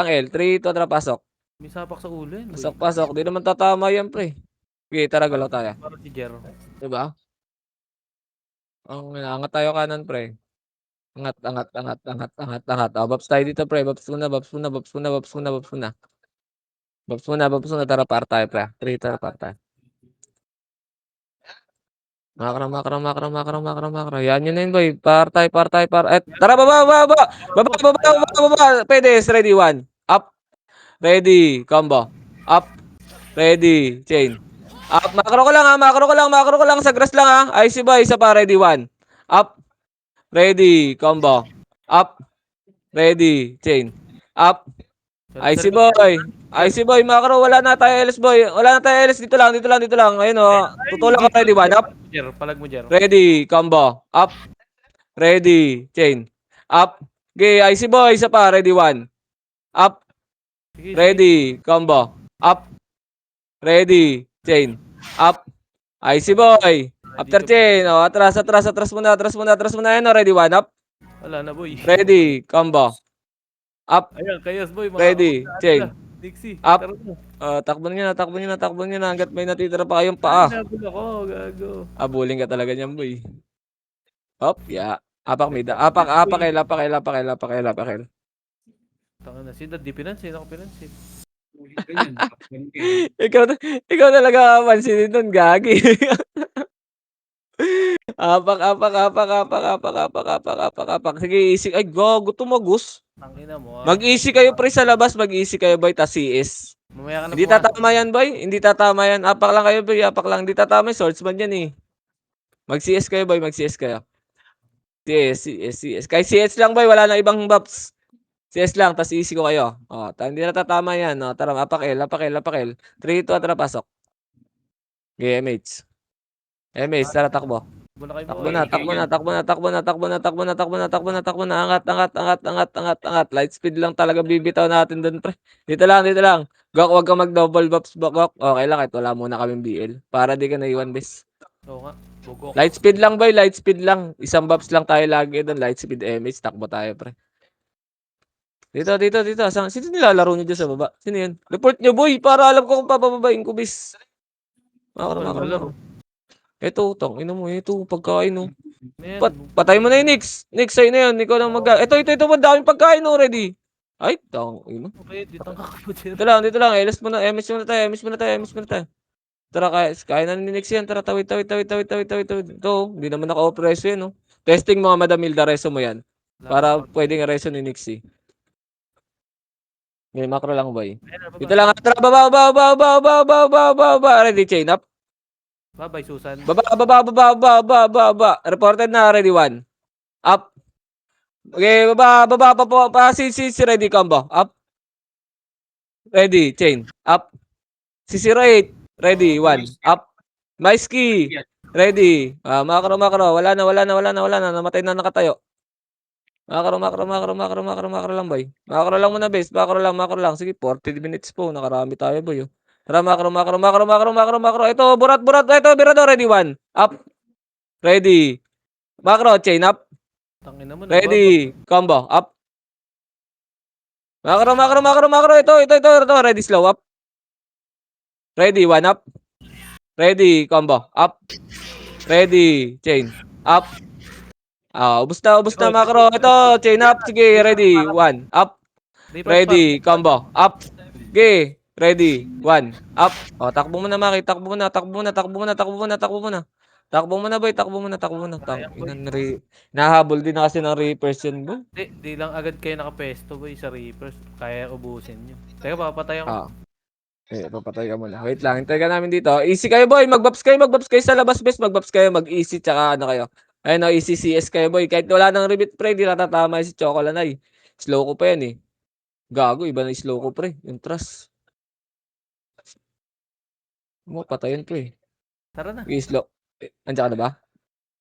L. 3, 2, tara, pasok. May sapak sa ulo yun. boy. Pasok. Di naman tatama yan, pre. Okay, tara, galaw tayo. Para si Jer. Diba? Angat tayo kanan, pre. Angat. Babs tayo dito, pre. Babs muna. Tara, par tayo, pre. 3, tara, par tayo. Makro. Yan yun na yun, boy. Par tayo. Tara, baba. Pwede, ready, 1. Up. Ready, combo. Up. Ready, chain. Up. Macro ko lang. Sa grass lang, ha. IC boy, isa pa, ready, 1. Up. Ready, combo. Up. Ready, chain. Up. Icy boy. Icy boy, macro. Wala na tayo LS boy. Wala na tayo LS. Dito lang, dito lang, dito lang. Ayun o. Tutulak ka ready. One up. Palag mo, Jer. Ready. Combo. Up. Ready. Chain. Up. Okay, Icy boy. Isa pa. Ready. One. Up. Sige, sige. Ready. Combo. Up. Ready. Chain. Up. Icy boy. After chain. O, atras, atras, atras muna, atras muna, atras muna. Ayun o. Ready. One up. Wala na, boy. Ready. Combo. Up. Ayan, kayas, boy. Ready. Chain. Dixie. Up. Tara mo. Takbo nyo na, takbo nyo na, takbo nyo na. Hanggat may natitira pa kayong paa. Nabul ako, gago. Abuling ka talaga niyan, boy. Hop, ya. Apak may da. Apak, apakel, apakel, apakel, apakel, apakel. Tanga na. Sino di pinansin? Ako pinansin. Ganyan. Ikaw talaga pansinin nun, gagi. Apak, apak, apak, apak, apak, apak, apak, apak, apak. Sige, easy. Ay, gago, tumagus. Tangina mo. Mag-easy kayo, pre, sa labas. Mag-easy kayo, boy, tas CS. Mamaya ka na Hindi tatama yan, boy. Hindi tatama yan. Apak lang kayo, boy. Apak lang. Hindi tatama yung swordsman yan, eh. Mag-CS kayo, boy. Mag-CS kayo. CS. Kahit CS lang, boy. Wala na ibang buffs. CS lang, tas easy ko kayo. Hindi na tatama yan. Tara, apakel, apakel, apakel. 3, 2, tara, pasok. Okay, MH. MH, tara, takbo. Takbo na, takbo na, takbo na, takbo na, takbo na, takbo na, takbo na, takbo na, takbo na. Angat, angat, angat, angat, angat, angat. Light speed lang talaga bibitaw natin doon, pre. Dito lang, dito lang. Gok, wag ka mag-double buffs, Gok. Okay lang, kahit wala muna kaming BL. Para di ka naiwan, bes. Oo nga. Bugok. Light speed lang, boy. Light speed lang. Isang buffs lang tayo lagi doon. Light speed MH. Takbo tayo, pre. Dito. Sino nilalaro nyo dyan sa baba? Sino yun? Report nyo, boy. Para alam ko kung papababain ko, bis. Makaro. Ito, ino mo. Ito, pagkain, no. Patay mo na yun, Nix. Nix, sa'yo na yun. Ikaw lang Ito. Madaming pagkain already. Ay, ino. Okay, dito ang kakaputin. Dito lang. LS muna. MS muna tayo. Tara, kaya na ni Nix yan. Tara, tawid. Ito, hindi naman naka-opreso yan, no. Testing mga Madam Hilda, reso mo yan. Para pwedeng reso ni Nix, eh. May macro lang, boy. Dito lang. Tara, baba. Ready, chain up. Bye-bye, Susan. Baba. Reported na, ready, one. Up. Okay, baba pa. Si ready, combo. Up. Ready, chain. Up. Si 08. Ready, one. Up. Maiski. Ready. Macro. Wala na. Namatay na nakatayo. Macro lang, boy. Macro lang muna, base. Macro lang. Sige, 40 minutes po. Nakarami tayo, boy. Tara, macro. Ito, burat. Ito, birado. Ready, one. Up. Ready. Macro, chain up. Tangina mo. Ready. Combo. Up. Macro. Ito. Ready, slow up. Ready, one up. Ready, combo. Up. Ready, chain. Up. Ubus na, macro. Ito, chain up. Sige, ready, one. Up. Ready, combo. Up. Okay. Ready. One. Up. Takbo muna, Maki. Takbo muna. Boy. Nahabol din na kasi ng Reapers yun, boy. Di lang agad kayo nakapesto, boy, sa Reapers. Kaya ubusin nyo. Teka, papatay ako. Papatay ka muna. Wait lang. Hintay ka namin dito. Easy kayo, boy. Mag-buffs kayo sa labas, best. Mag-buffs kayo. Mag-easy, tsaka ano kayo. Ayun, easy CS kayo, boy. Kahit wala nang rebit, pre, di natatama si Chocolanay. Slow ko pa yan, eh. Gago, iba na yung slow ko, pre. Yung trust. Patayin ko, eh. Tara na. Slow. Andiyan ka na ba?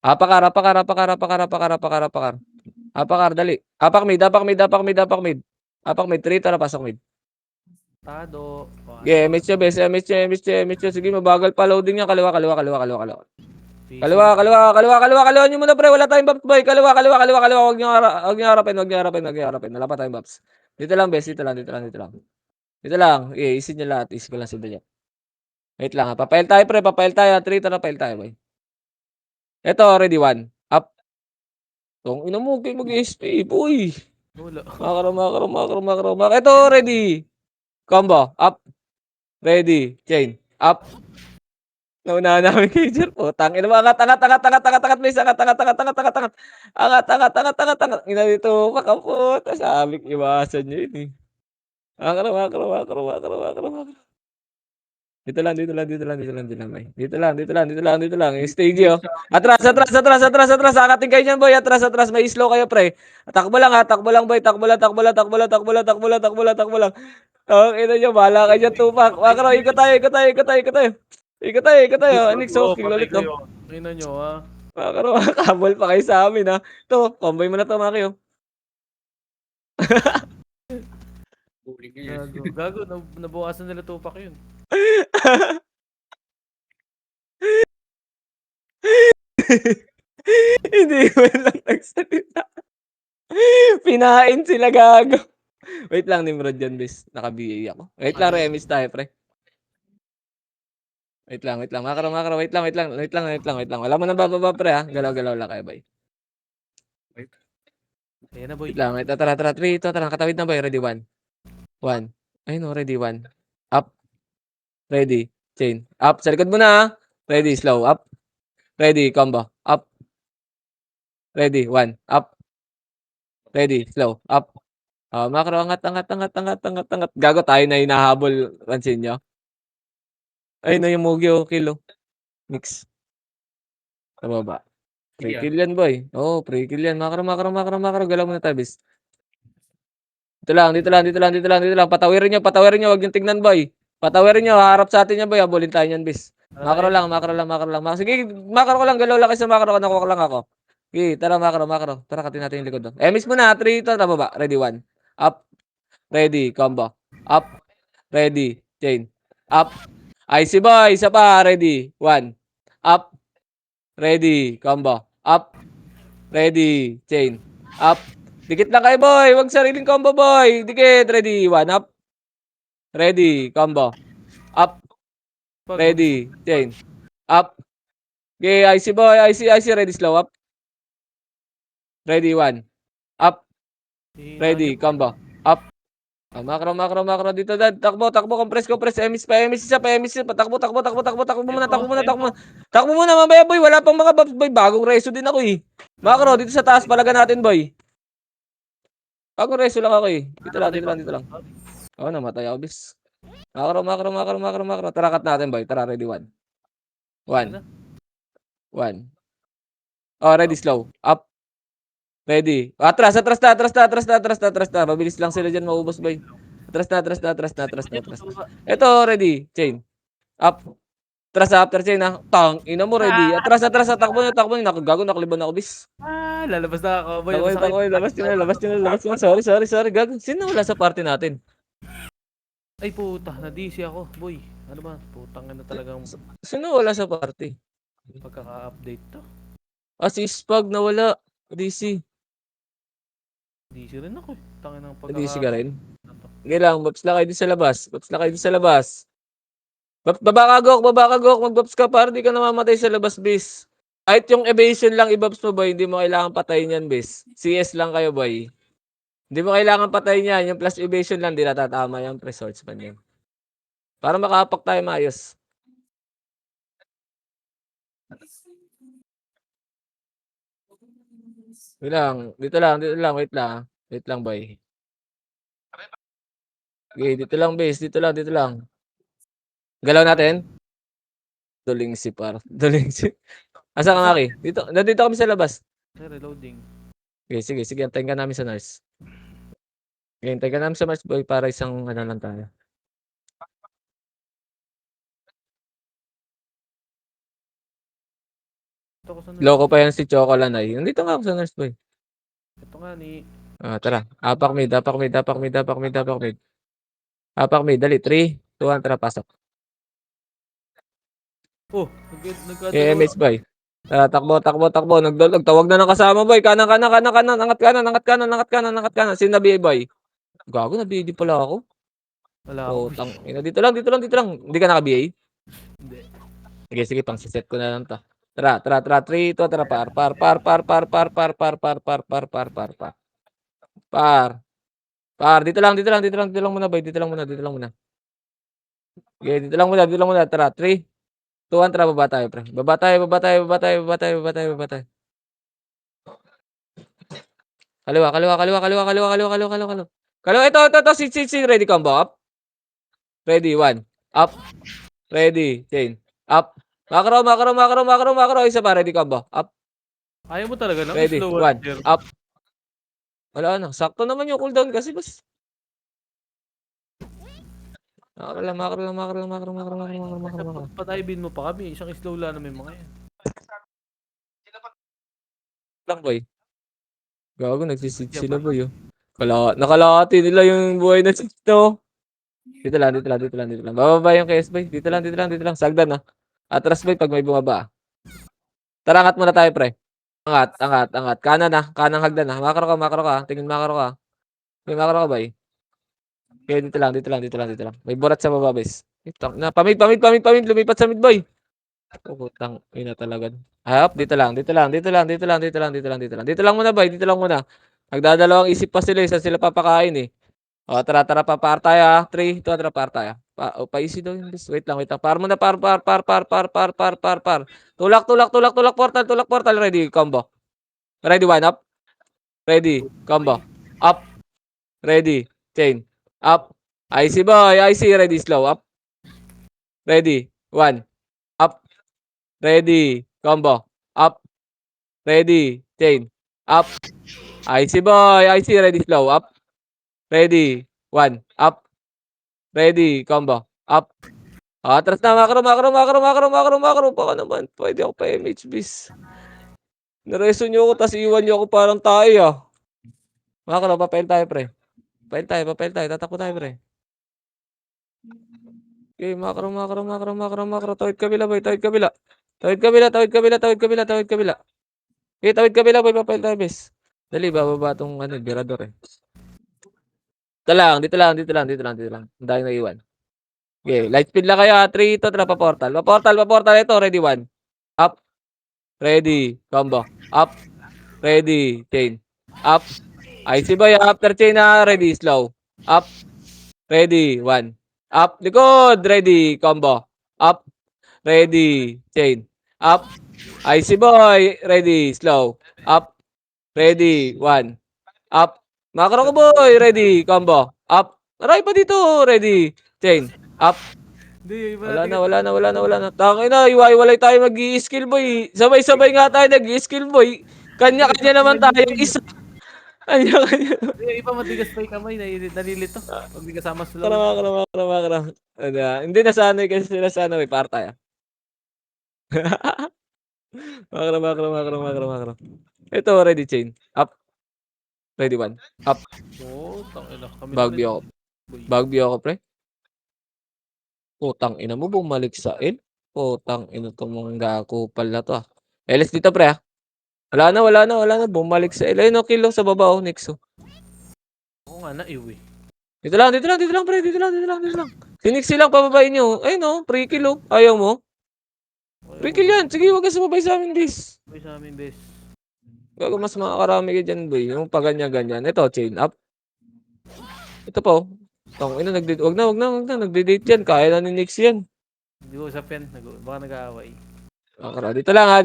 Apakar. Apakar, dali. Apak mid. Apak mid, 3, tara, pasok mid. Tado. Yeah, MH nyo. Sige, mabagal pa loading niya. Kaliwa. Kaliwa nyo muna, pre. Wala tayong buffs, boy. Kaliwa. Huwag nyo harapin. Wala pa tayong buffs. Dito lang, bes. Dito lang. Isin nyo lahat. Isin ko lang si Danya. Wait lang, ha. Papail tayo, pre. 3, tara, pail tayo, boy. Ito, ready, 1. Up. Ina mo, kayo mag-SP, boy. Makaro. Ito, ready. Combo. Up. Ready. Chain. Up. Naunahan namin kay Jer po. Tangina mo. Angat. Please. Angat. Ina dito. Makapot. Sabi ko, iwasan nyo yun, eh. Makaro. Dito lang, dito lang, dito lang, dito lang, dito lang, boy. Dito lang, dito lang, dito lang, dito lang. Yung stage, oh. Atras, atras, atras, atras, atras. Akating kayo niyan, boy. Atras, atras. May slow kayo, pre. Takbo lang, ha. Takbo lang, boy. Takbo lang, takbo lang, takbo lang, takbo lang, takbo lang, takbo lang, takbo lang. Oh, ina nyo, bahala kayo dyan, tupak. Makro, ikot tayo, ikot tayo, ikot tayo, ikot tayo. Ikot tayo, ikot tayo. Anix, oh. Kill ulit, oh. Tingnan nyo, ha? Makro, makakabol pa kayo sa amin, ha. Ito, comboy mo na to, Maki, oh. Huli ka yan. Gago, nabukasan nila tupak yun. Hindi man lang nagsalita. Pinain sila, gago. Wait lang, Nimrod dyan, bis. Naka-BA ako. Wait lang, remis tayo, pre. Wait lang, wait lang. Makro, makro. Wait lang, wait lang. Wait lang, wait lang, wait lang. Wala mo nang bababa, pre, ha. Galaw-galaw lang kayo, boy. Ayan na, boy. Wait lang, wait. Tara, tara. 3, ito, tara. Katawid na, boy. Ready, 1. 1. Ayun, no, ready, 1. Up. Ready. Chain. Up. Sa likod mo na, ha. Ready, slow. Up. Ready, combo. Up. Ready, 1. Up. Ready, slow. Up. Makro, angat, angat, angat, angat, angat, angat. Gago tayo na hinahabol. Pansin nyo? Ayun na yung Mugi, oh. Kill, oh. Mix. Sa baba. Free kill yan, boy. Oo, free kill yan. Makro, makro, makro, makro. Galaw mo na tayo, bis. Dito lang, dito lang, dito lang, dito lang, dito lang. Patawirin nyo. Huwag yung tignan, boy. Patawirin nyo. Harap sa atin yan, boy. Abulin tayo yan, bis. Makro lang, makro lang, makro lang. Sige, makro ko lang. Galaw lang kayo sa makro. Nakuha ko lang ako. Sige, tara, makro, makro. Tara, katin natin yung likod doon. Miss mo na. 3, ito, baba. Ready, 1. Up. Ready, combo. Up. Ready, chain. Up. Icy boy, isa pa. Ready, 1. Up. Ready, combo. Up. Ready, chain. Up. Dikit lang kayo, boy. Huwag sariling combo, boy. Dikit. Ready, 1. Up. Ready, combo. Up. Ready, chain. Up. Okay, icy boy. Icy, ready, slow. Up. Ready, 1. Up. Ready, combo. Up. Makro, makro, makro. Dito, dad. Takbo, takbo. Compress, compress. Emis pa, emis isa pa, emis isa pa. Takbo, takbo, takbo, takbo. Takbo muna, takbo muna, takbo muna. Takbo muna, mamaya, boy. Wala pang mga buffs, boy. Bagong reso din ako, eh. Makro, dito sa taas. Palaga natin, boy. Bagong reso lang ako, eh. Dito lang, dito lang, dito lang. Oo, namatay ako, bis. Makro, makro, makro, makro, makro. Tara, cut natin, boy. Tara, ready, 1. 1. 1. Oh, ready, slow. Up. Ready. Atras, atras na, atras na, atras na, atras na, atras na. Mabilis lang sila dyan, maubos, boy. Atras na, atras na, atras na, atras na, atras na. Ito, ready. Chain. Up. Atras na, after chain, ha. Tang, ina mo, ready. Atras, atras, takbo na, takbo na. Gago, nakaliban ako, bis. Lalabas na ako, boy. Takoy, takoy, labas nyo na, labas nyo na, labas nyo na. Sorry, sorry, sorry, gago. Sino wala sa party natin? Ay, puta. Na-DC ako, boy. Ano ba? Putang na talagang Sino wala sa party? pagkaka-update to. Si Spag nawala. DC. DC rin ako, eh. Tangin ng DC ka rin? Ano? Sige lang, babs lang kayo din sa labas. Babs lang kayo din sa labas. Baba ka, Gok, baba ka, Gok. Magbabs ka para di ka namamatay sa labas, bis. Kahit yung evasion lang ibabs mo, boy, hindi mo kailangan patayin yan, bis. CS lang kayo, boy. Hindi mo kailangan patayin yan. Yung plus evasion lang, di natatama yan. Pre-swordsman yan. Para makapak tayo maayos. Wait lang, dito lang, wait lang. Wait lang, boy. Okay, dito lang, base. Dito lang. Galaw natin. Duling si par. Duling si... Asa ka, Maki? Nandito kami sa labas. Reloading. Okay, sige. Antayin ka namin sa nurse. Okay, antayin ka namin sa nurse, boy, para isang ano lang tayo. Ito ko sa nurse. Loko pa yan si Chocolanay. Nandito nga ako sa nurse, boy. Ito nga ni... Tara. Apak mid. Apak mid. Dali. 3, 2, 1, tara, pasok. Oh, MS, boy. Tara, takbo. Nagtawag na ng kasama, boy. Kanan. Angat kanan. Sino nabiye, boy? Gago, nabiye di pala ako. Wala ako. Tang ina, dito lang. Hindi ka naka-BA? Hindi. Sige, pang set ko na lang to. Tara, 3, 2, tara, par. Dito lang muna, boy. Dito lang muna. Okay, dito lang muna. Tara, 3, 2, 1, tara, baba tayo, pre. Baba tayo. Kaliwa. Kaliwa, ito. Si, ready combo. Up. Ready, 1. Up. Ready, chain. Up. Macro. Isa pa, ready combo. Up. Ayaw mo talaga ng Ready. slow 1. Jer. Up. Wala na. Sakto naman yung cooldown kasi bas. Makro. Patayibin mo pa kami. Isang slow lang naman yung mga yan. Lang boy. Gago, nagsisid sila boy. Oh. Nakalahati nila yung buhay na sito. Dito lang. Bababa yung KS boy. Dito lang. Sagdan na. Atras boy pag may bumaba. Tara, angat muna tayo pre. Angat. Kanan na. Kanang hagdan na. Makro ka. Tingin makro ka. May makro ka boy. Okay, dito lang. May burat sa baba bes. Pamid. Lumipat sa mid boy. Putang ina talaga. Hayop, dito lang. Dito lang muna boy. Nagdadalawang isip pa sila. Saan sila papakain eh. O, tara, par tayo ha. 3, 2, tara, par tayo. Pa-easy daw yun. Wait lang. Par muna, par. Tulak, portal. Ready, combo. Ready, 1 up. Ready, combo. Up. Ready, chain. Up. IC boy, ready, slow. Up. Ready, 1. Up. Ready, combo. Up. Ready, chain. Up. IC boy, ready, slow. Up. Ready, 1. Up. Ready, combo. Up. Atras na, makro. Baka naman, pwede ako pa MH bis. Nareso nyo ako, tas iwan nyo ako parang tayo ah. Makro, papel tayo pre. Papel tayo, tatakbo tayo pre. Okay, makro. Tawid kabila boy, tawid kabila. Okay, tawid kabila boy, papel tayo bis. Dali, bababa tong Berador eh. Dito lang. Ang dahil naiwan. Okay, light speed lang kayo. 3, 2, tara pa portal. Ito, ready 1. Up. Ready. Combo. Up. Ready. Chain. Up. IC boy, after chain na. Ready. Slow. Up. Ready. 1. Up. Likod. Ready. Combo. Up. Ready. Chain. Up. IC boy. Ready. Slow. Up. Ready. 1. Up. Macro ko boy. Ready. Combo. Up. Aray pa dito. Ready. Chain. Up. Hindi, iba Wala na. Tangin na, iwa-iwalay tayo mag-i-skill boy. Sabay-sabay nga tayo nag-i-skill boy. Kanya-kanya naman tayo. Isa. Kanya-kanya. Hindi, iba matigas pa yung kamay. Nalilito. Pag di kasama slow. Makara. Hindi nasanay kasi sila sa may par tayo. Makara. Ito, ready chain. Up. Ready 1. Up. Oo, tangina. Kami Bagbio ako pre. Putang ina mo, bumalik sa L. Putang ina tong mga kupal na to ah. LS dito pre ah. Wala na. Bumalik sa L. Ayun o, kill sa baba o, Nixo. Oo nga, naiwi. Dito lang pre. Dito lang. Siniksi lang, pababain nyo. Ayun o, free kill o. Ayaw mo? Free kill yan. Sige, wag ka sumabay sa amin, bis. Sabay sa amin, bes. Bago mas makakarami ka dyan, boy. Yung pa ganyan. Ito, chain up. Ito po. Tong ina, wag na. Nagde-date yan. Kaya na ni Nix yan. Hindi ko usap yan. Baka nag-aaway. Dito lang.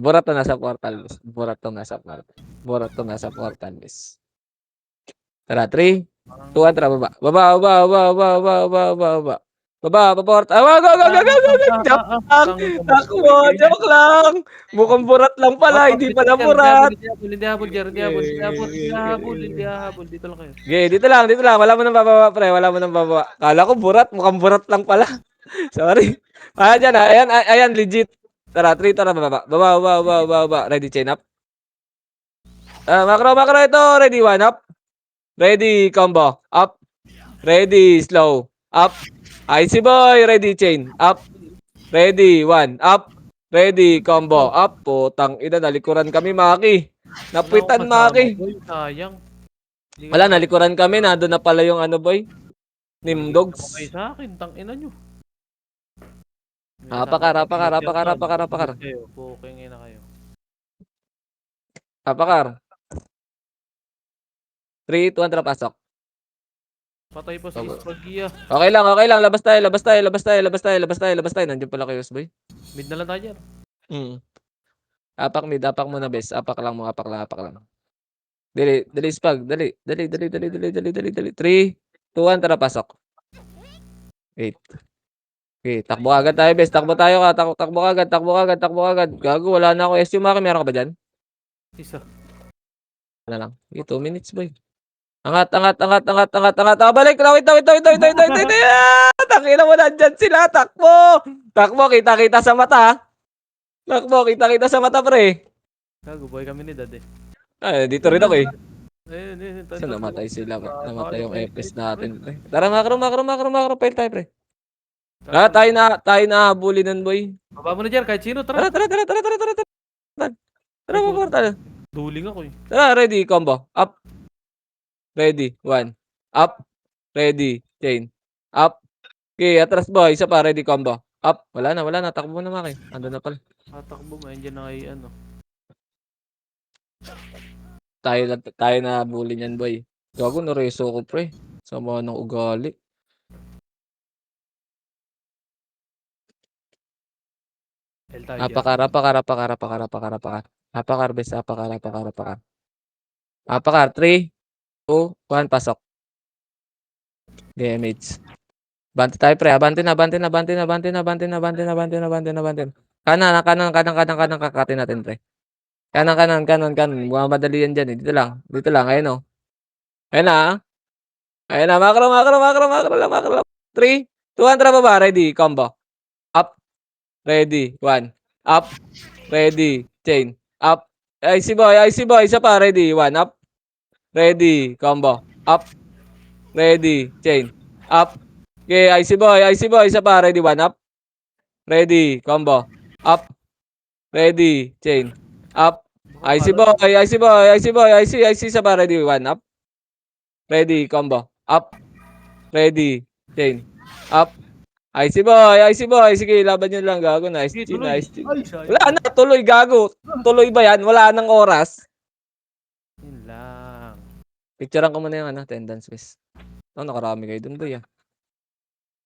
Burat na nasa portal, bis. Tara, 3, 2, 1, tara, baba. Baba, paporta. Go. Joke lang. Mukhang burat lang pala, hindi pala burat. Hindi habol, Jer. Hindi habol. Dito lang kayo. Okay, dito lang. Wala mo nang bababa, pre. Kala ko burat, mukhang burat lang pala. Sorry. Dyan, ayan, legit. Tara, 3, tara, baba. Baba. Ready, chain up. Macro ito. Ready, 1 up. Ready, combo. Up. Ready, slow. Up. IC boy, ready, chain. Up. Ready, 1. Up. Ready, combo. Up. Putang ina, nalikuran kami, Maki. Napitan, Maki. Sayang. Wala, nalikuran kami. Nandun na pala yung boy. Nimdogs. Okay sa akin, tangina nyo. Rapakar. Pukingin na kayo. Rapakar. 3, 2, 1, tara, pasok. Patay pa si Ispagia. Okay lang. Labas tayo. Nandiyan pala kayo, boy. Mid na lang tayo, Jer. Apak mid, apak muna, bes. Apak lang. Dali, spag. Dali. 3, 2, 1, tara, pasok. Wait. Okay, takbo agad tayo, bes. Takbo tayo ka. Takbo agad, takbo agad, takbo agad. Gago, wala na ako. SU Maki, meron ka ba dyan? Isa. Wala lang. 2 minutes, boy. Angat, angat, angat, angat, angat, angat. Ah, balik. Wait. Tangina mo, nandyan sila. Takbo. Takbo, kita-kita sa mata. Takbo, kita-kita sa mata, pre. Gago, boy kami ni Dad eh. Ay, dito rin ako eh. Ayun. Kasi namatay sila. Namatay yung Ayun, FS natin, pre. Tara, makro. Fail tayo, pre. Ah, tayo na habulin nun, boy. Baba mo na dyan, kahit sino, tara. Tara. Tara, tara. Duling ako eh. Tara, ready, combo. Up. Ready, 1. Up. Ready, chain. Up. Okay, atras boy. Isa pa, ready, combo. Up. Wala na. Takbo na, Maki. Ando na pala. Tatakbo mo, andyan na kay ano. Tayo na bully niyan, boy. Gago, nareso ko, pre. Sama ng ugali. L tayo dyan. Apakar, bes. Apakar. 3, 2, 1, pasok. Damage. Bante tayo, pre. Bante na. Kanan. Kakatin natin, pre. Kanan. Mga madali yan dyan, eh. Dito lang. Ayun, oh. Ayun na. Makro lang. 3, 2, 1, tara baba. Ready, combo. Up. Ready, 1. Up. Ready, chain. Up. Icy boy. Isa pa, ready, 1. Up. Ready, combo. Up. Ready, chain. Up. Okay, icy boy. Isa pa, ready, 1. Up. Ready, combo. Up. Ready, chain. Up. Icy boy. Isa pa, ready, 1. Up. Ready, combo. Up. Ready, chain. Up. Icy boy. Sige, laban nyo lang, gago. Nice Sige, G. tuloy. Nice G. Ay, sayang. Wala na, tuloy, gago. Tuloy ba yan? Wala nang oras. Yun lang. Picturean ko muna yung attendance, miss. Oh, nakarami kayo dun, boy, ah.